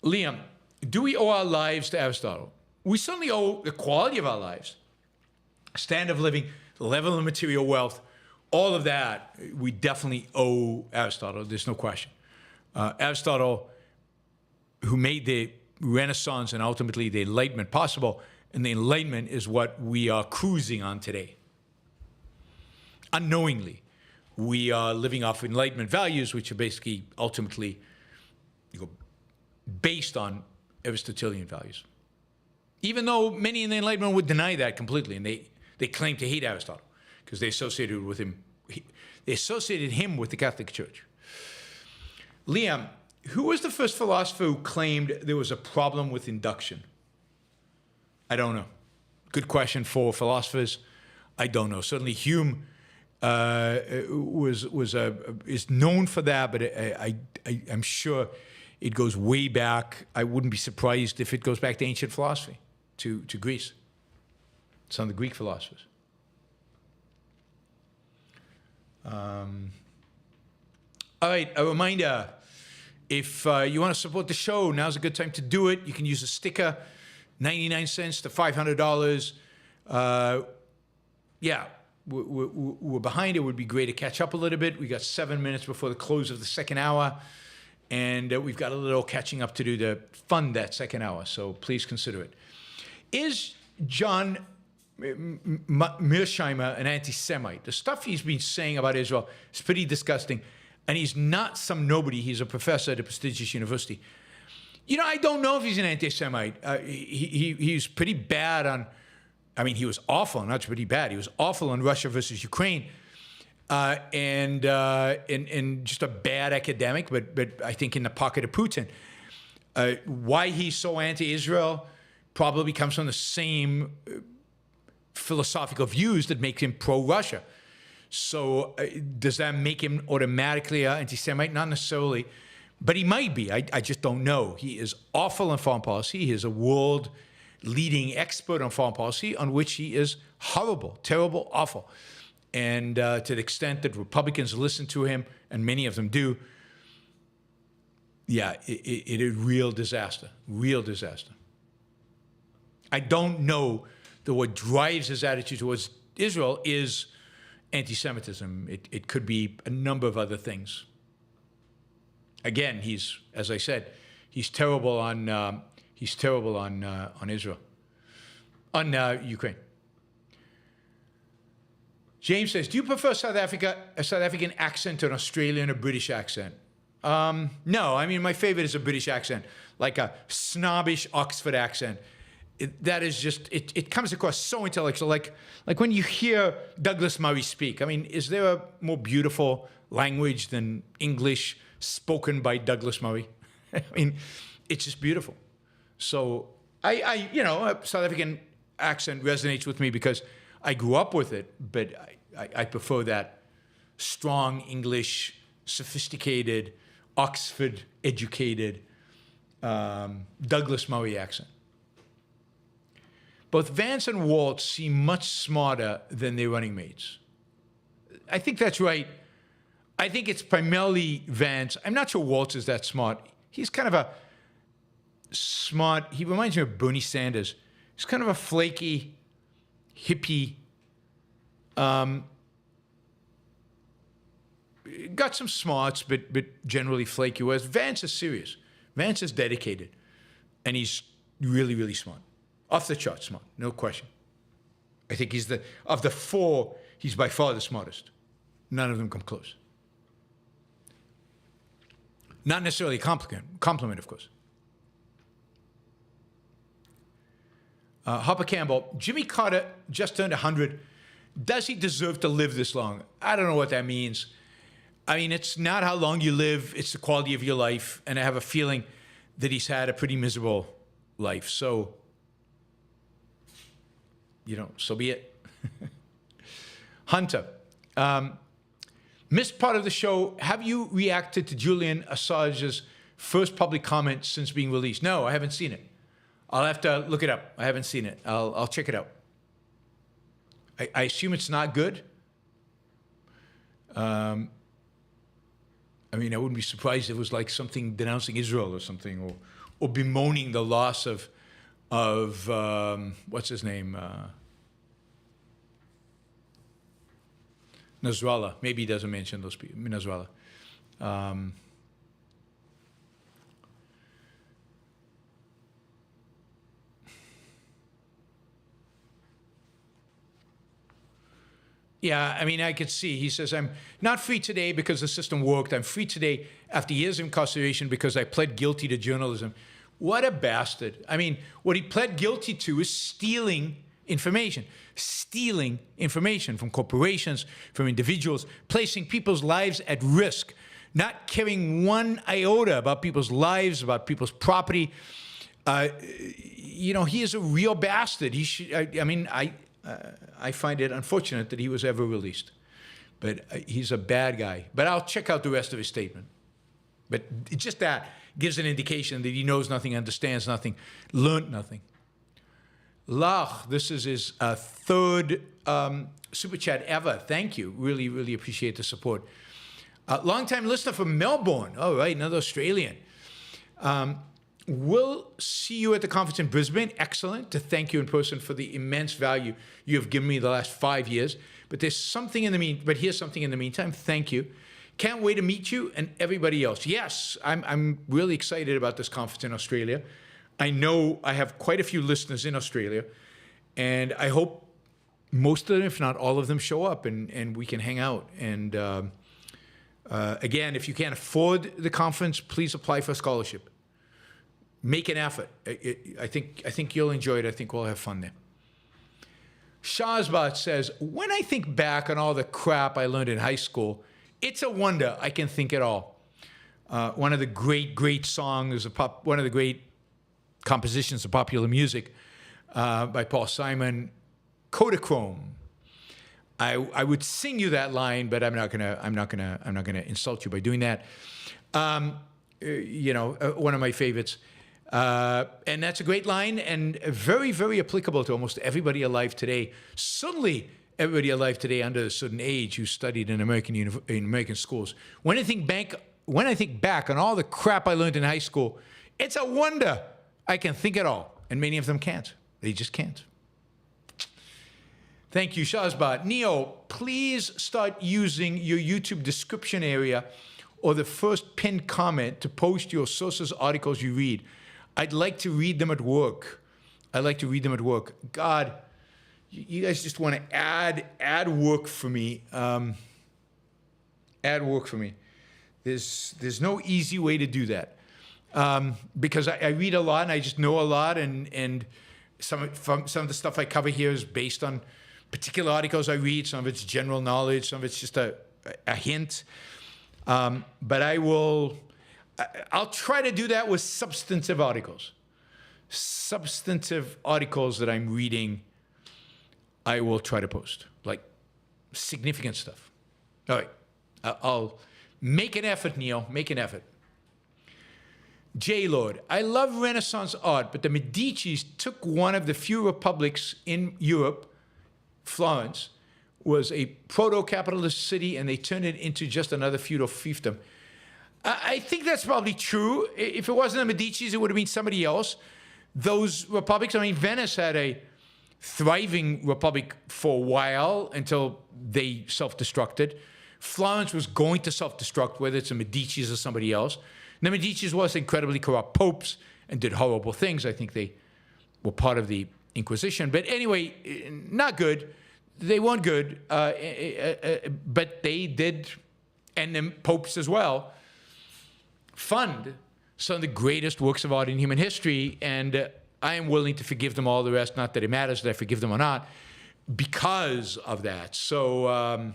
Liam, do we owe our lives to Aristotle? We certainly owe the quality of our lives, standard of living, level of material wealth, all of that, we definitely owe Aristotle. There's no question. Aristotle, who made the Renaissance and ultimately the Enlightenment possible, and the Enlightenment is what we are cruising on today. Unknowingly, we are living off Enlightenment values, which are basically ultimately based on Aristotelian values. Even though many in the Enlightenment would deny that completely, and they claim to hate Aristotle because they associated with him. They associated him with the Catholic Church. Liam, who was the first philosopher who claimed there was a problem with induction? I don't know. Good question for philosophers. I don't know. Certainly Hume is known for that, but I'm sure It goes way back. I wouldn't be surprised if it goes back to ancient philosophy, to Greece. Some of the Greek philosophers. All right, a reminder, if you want to support the show, now's a good time to do it. You can use a sticker, 99 cents to $500. Yeah, we're behind. It would be great to catch up a little bit. We got 7 minutes before the close of the second hour, and we've got a little catching up to do to fund that second hour, so please consider it. Is John Mearsheimer an anti-Semite? The stuff he's been saying about Israel is pretty disgusting, and he's not some nobody. He's a professor at a prestigious university. You know, I don't know if he's an anti-Semite. He's pretty bad on, I mean, he was awful, not pretty bad. He was awful on Russia versus Ukraine, and just a bad academic, but I think in the pocket of Putin. Why he's so anti-Israel probably comes from the same philosophical views that make him pro-Russia. So does that make him automatically anti-Semite? Not necessarily, but he might be. I just don't know. He is awful on foreign policy. He is a world-leading expert on foreign policy, on which he is horrible, terrible, awful. And to the extent that Republicans listen to him, and many of them do, yeah, it is real disaster, real disaster. I don't know that what drives his attitude towards Israel is anti-Semitism. It could be a number of other things. Again, he's, as I said, he's terrible on Israel, on Ukraine. James says, do you prefer a South African accent to an Australian or British accent? No, I mean, my favorite is a British accent, like a snobbish Oxford accent. That is just, it comes across so intellectual, like when you hear Douglas Murray speak. I mean, is there a more beautiful language than English spoken by Douglas Murray? I mean, it's just beautiful. So I a South African accent resonates with me because I grew up with it, but I prefer that strong English, sophisticated, Oxford-educated Douglas Murray accent. Both Vance and Waltz seem much smarter than their running mates. I think that's right. I think it's primarily Vance. I'm not sure Waltz is that smart. He's kind of a smart, he reminds me of Bernie Sanders. He's kind of a flaky, hippie, got some smarts, but generally flaky. Whereas Vance is serious. Vance is dedicated, and he's really, really smart. Off the chart smart, no question. I think he's of the four, he's by far the smartest. None of them come close. Not necessarily a compliment, of course. Harper Campbell, Jimmy Carter just turned 100. Does he deserve to live this long? I don't know what that means. I mean, it's not how long you live, it's the quality of your life. And I have a feeling that he's had a pretty miserable life. So, so be it. Hunter, missed part of the show. Have you reacted to Julian Assange's first public comment since being released? No, I haven't seen it. I'll have to look it up. I haven't seen it. I'll check it out. I assume it's not good. I mean, I wouldn't be surprised if it was like something denouncing Israel or something, or bemoaning the loss of what's his name? Nasrallah. Maybe he doesn't mention those people. Nasrallah. Yeah, I mean, I could see. He says, I'm not free today because the system worked. I'm free today after years of incarceration because I pled guilty to journalism. What a bastard. I mean, what he pled guilty to is stealing information from corporations, from individuals, placing people's lives at risk, not caring one iota about people's lives, about people's property. He is a real bastard. He should, I find it unfortunate that he was ever released. But he's a bad guy. But I'll check out the rest of his statement. But just that gives an indication that he knows nothing, understands nothing, learned nothing. Lach, this is his third super chat ever. Thank you. Really, really appreciate the support. Long-time listener from Melbourne. All right, another Australian. We'll see you at the conference in Brisbane. Excellent. To thank you in person for the immense value you have given me the last 5 years. But here's something in the meantime. Thank you. Can't wait to meet you and everybody else. Yes, I'm really excited about this conference in Australia. I know I have quite a few listeners in Australia, and I hope most of them, if not all of them, show up and we can hang out. And again, if you can't afford the conference, please apply for a scholarship. Make an effort. I think you'll enjoy it. I think we'll have fun there. Shazbat says, when I think back on all the crap I learned in high school, it's a wonder I can think it all. One of the great songs, one of the great compositions of popular music by Paul Simon, Kodachrome. I would sing you that line, but I'm not gonna insult you by doing that. One of my favorites. And that's a great line and very, very applicable to almost everybody alive today. Certainly everybody alive today under a certain age who studied in American schools. When I think back on all the crap I learned in high school, it's a wonder I can think it all. And many of them can't. They just can't. Thank you, Shazbot. Neo, please start using your YouTube description area or the first pinned comment to post your sources, articles you read. I'd like to read them at work. God, you guys just want to add work for me. There's no easy way to do that. Because I read a lot and I just know a lot, and some of the stuff I cover here is based on particular articles I read. Some of it's general knowledge, some of it's just a hint. But I'll try to do that with substantive articles. Substantive articles that I'm reading, I will try to post, like significant stuff. All right, I'll make an effort, Neil, make an effort. J-Lord, I love Renaissance art, but the Medicis took one of the few republics in Europe. Florence was a proto-capitalist city, and they turned it into just another feudal fiefdom. I think that's probably true. If it wasn't the Medicis, it would have been somebody else. Those republics, Venice had a thriving republic for a while until they self-destructed. Florence was going to self-destruct, whether it's the Medicis or somebody else. And the Medicis was incredibly corrupt popes and did horrible things. I think they were part of the Inquisition. But anyway, not good. They weren't good, but they did, and the popes as well, fund some of the greatest works of art in human history, and I am willing to forgive them all the rest, not that it matters that I forgive them or not, because of that. So,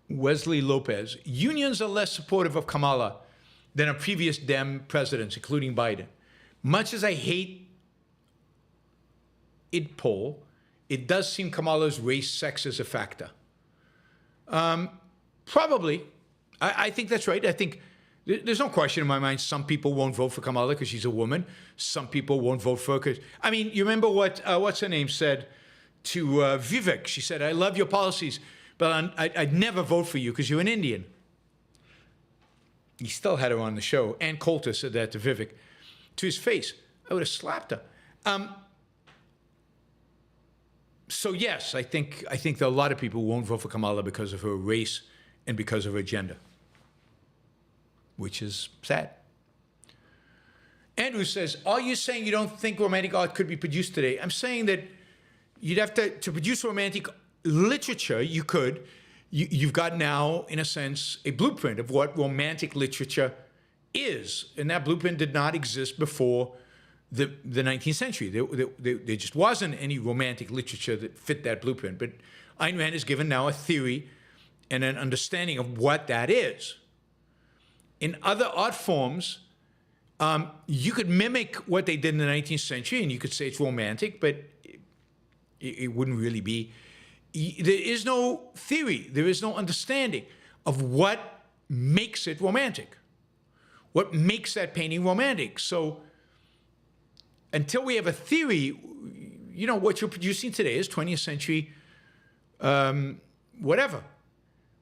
Wesley Lopez, unions are less supportive of Kamala than of previous Dem presidents, including Biden. Much as I hate it poll, it does seem Kamala's race sex is a factor. Probably. I think that's right. I think there's no question in my mind some people won't vote for Kamala because she's a woman. Some people won't vote for her because... you remember what, what's her name said to Vivek? She said, I love your policies, but I'd never vote for you because you're an Indian. He still had her on the show. Ann Coulter said that to Vivek, to his face. I would have slapped her. So yes, I think that a lot of people won't vote for Kamala because of her race and because of her gender, which is sad. Andrew says, are you saying you don't think romantic art could be produced today? I'm saying that you'd have to produce romantic literature, you could. You've got now, in a sense, a blueprint of what romantic literature is. And that blueprint did not exist before the 19th century. There just wasn't any romantic literature that fit that blueprint. But Ayn Rand has given now a theory and an understanding of what that is. In other art forms, you could mimic what they did in the 19th century, and you could say it's romantic, but it wouldn't really be there is no theory, there is no understanding of what makes it romantic, what makes that painting romantic. So until we have a theory, you know, what you're producing today is 20th century whatever.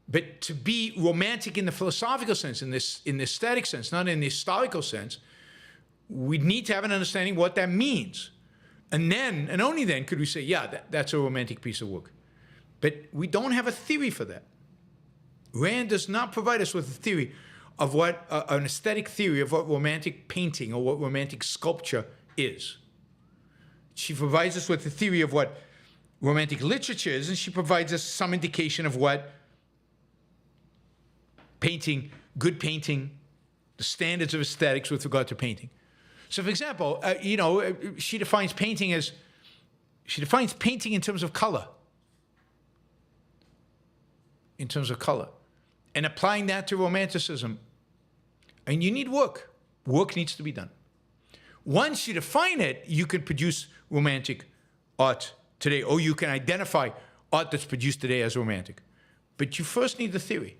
But to be romantic in the philosophical sense, in the aesthetic sense, not in the historical sense, we need to have an understanding what that means. And then, and only then, could we say, yeah, that's a romantic piece of work. But we don't have a theory for that. Rand does not provide us with a theory of what, an aesthetic theory of what romantic painting or what romantic sculpture is. She provides us with a theory of what romantic literature is, and she provides us some indication of what painting, good painting, the standards of aesthetics with regard to painting. So, for example, you know, she defines painting in terms of color. In terms of color. And applying that to romanticism. And you need work. Work needs to be done. Once you define it, you can produce romantic art today, or you can identify art that's produced today as romantic. But you first need the theory,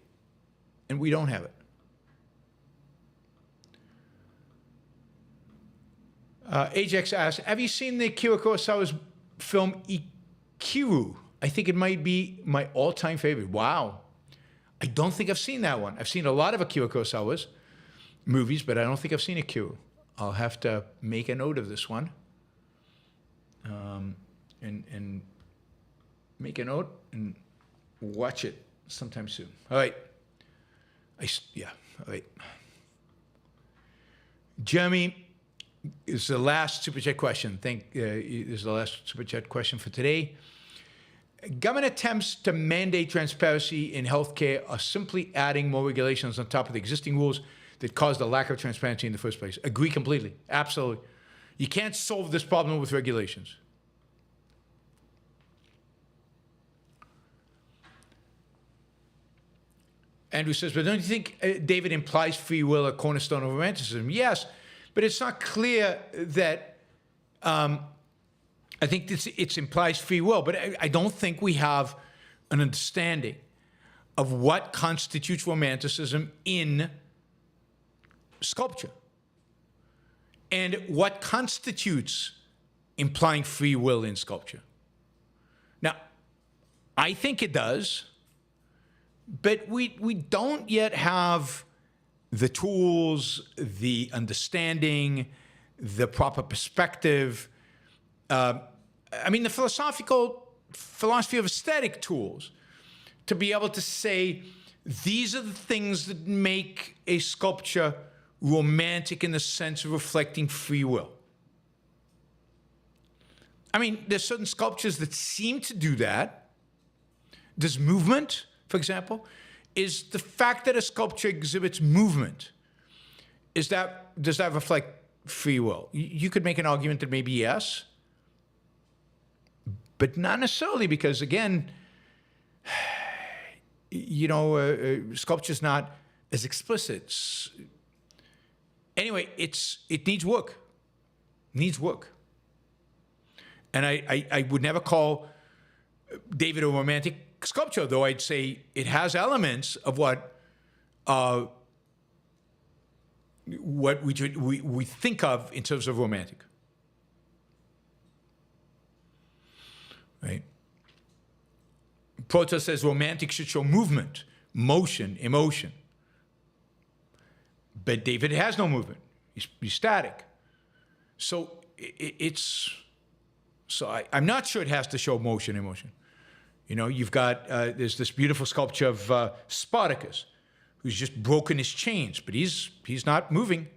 and we don't have it. Ajax asks, have you seen the Akira Kurosawa's film Ikiru? I think it might be my all-time favorite. Wow. I don't think I've seen that one. I've seen a lot of Akira Kurosawa's movies, but I don't think I've seen Ikiru. I'll have to make a note of this one. And make a note and watch it sometime soon. All right. All right. Jeremy, is the last Super Chat question. This is the last Super Chat question for today. Government attempts to mandate transparency in healthcare are simply adding more regulations on top of the existing rules that caused the lack of transparency in the first place. Agree completely. Absolutely. You can't solve this problem with regulations. Andrew says, but don't you think David implies free will a cornerstone of romanticism? Yes, but it's not clear that, I think it implies free will, but I don't think we have an understanding of what constitutes romanticism in sculpture and what constitutes implying free will in sculpture. Now, I think it does, but we don't yet have the tools, the understanding, the proper perspective. I mean, the philosophy of aesthetic tools to be able to say, these are the things that make a sculpture romantic in the sense of reflecting free will. I mean, there's certain sculptures that seem to do that. There's movement, for example. Is the fact that a sculpture exhibits movement, does that reflect free will? You could make an argument that maybe yes, but not necessarily, because again, you know, sculpture's not as explicit. Anyway, it needs work. Needs work. And I would never call David a romantic sculpture, though I'd say it has elements of what we think of in terms of romantic. Right? Proto says romantic should show movement, motion, emotion. But David has no movement. He's static. So I'm not sure it has to show motion, emotion. You know, you've got, there's this beautiful sculpture of Spartacus, who's just broken his chains, but he's not moving.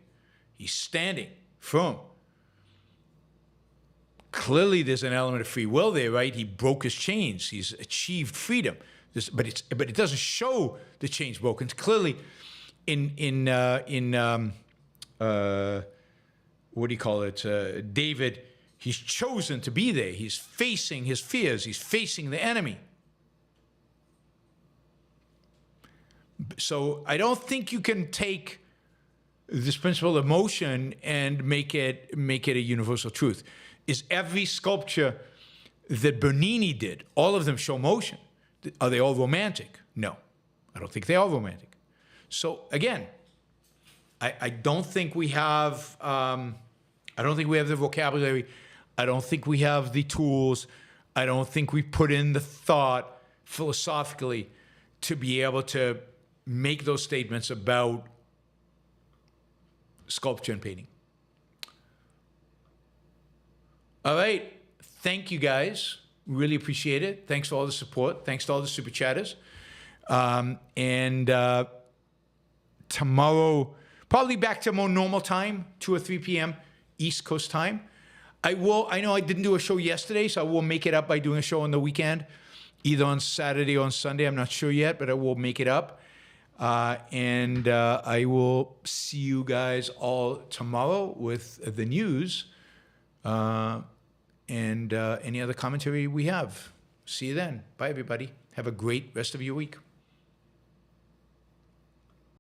He's standing firm. Clearly, there's an element of free will there, right? He broke his chains. He's achieved freedom. But it doesn't show the chains broken. It's clearly what do you call it? David, he's chosen to be there. He's facing his fears. He's facing the enemy. So I don't think you can take this principle of motion and make it a universal truth. Is every sculpture that Bernini did, all of them show motion. Are they all romantic? No, I don't think they are romantic. So again, I don't think we have. I don't think we have the vocabulary. I don't think we have the tools. I don't think we put in the thought philosophically to be able to make those statements about sculpture and painting. All right. Thank you, guys. Really appreciate it. Thanks for all the support. Thanks to all the super chatters. Tomorrow, probably back to more normal time, 2 or 3 p.m. East Coast time. I know I didn't do a show yesterday, so I will make it up by doing a show on the weekend, either on Saturday or on Sunday. I'm not sure yet, but I will make it up. I will see you guys all tomorrow with the news and any other commentary we have. See you then. Bye, everybody. Have a great rest of your week.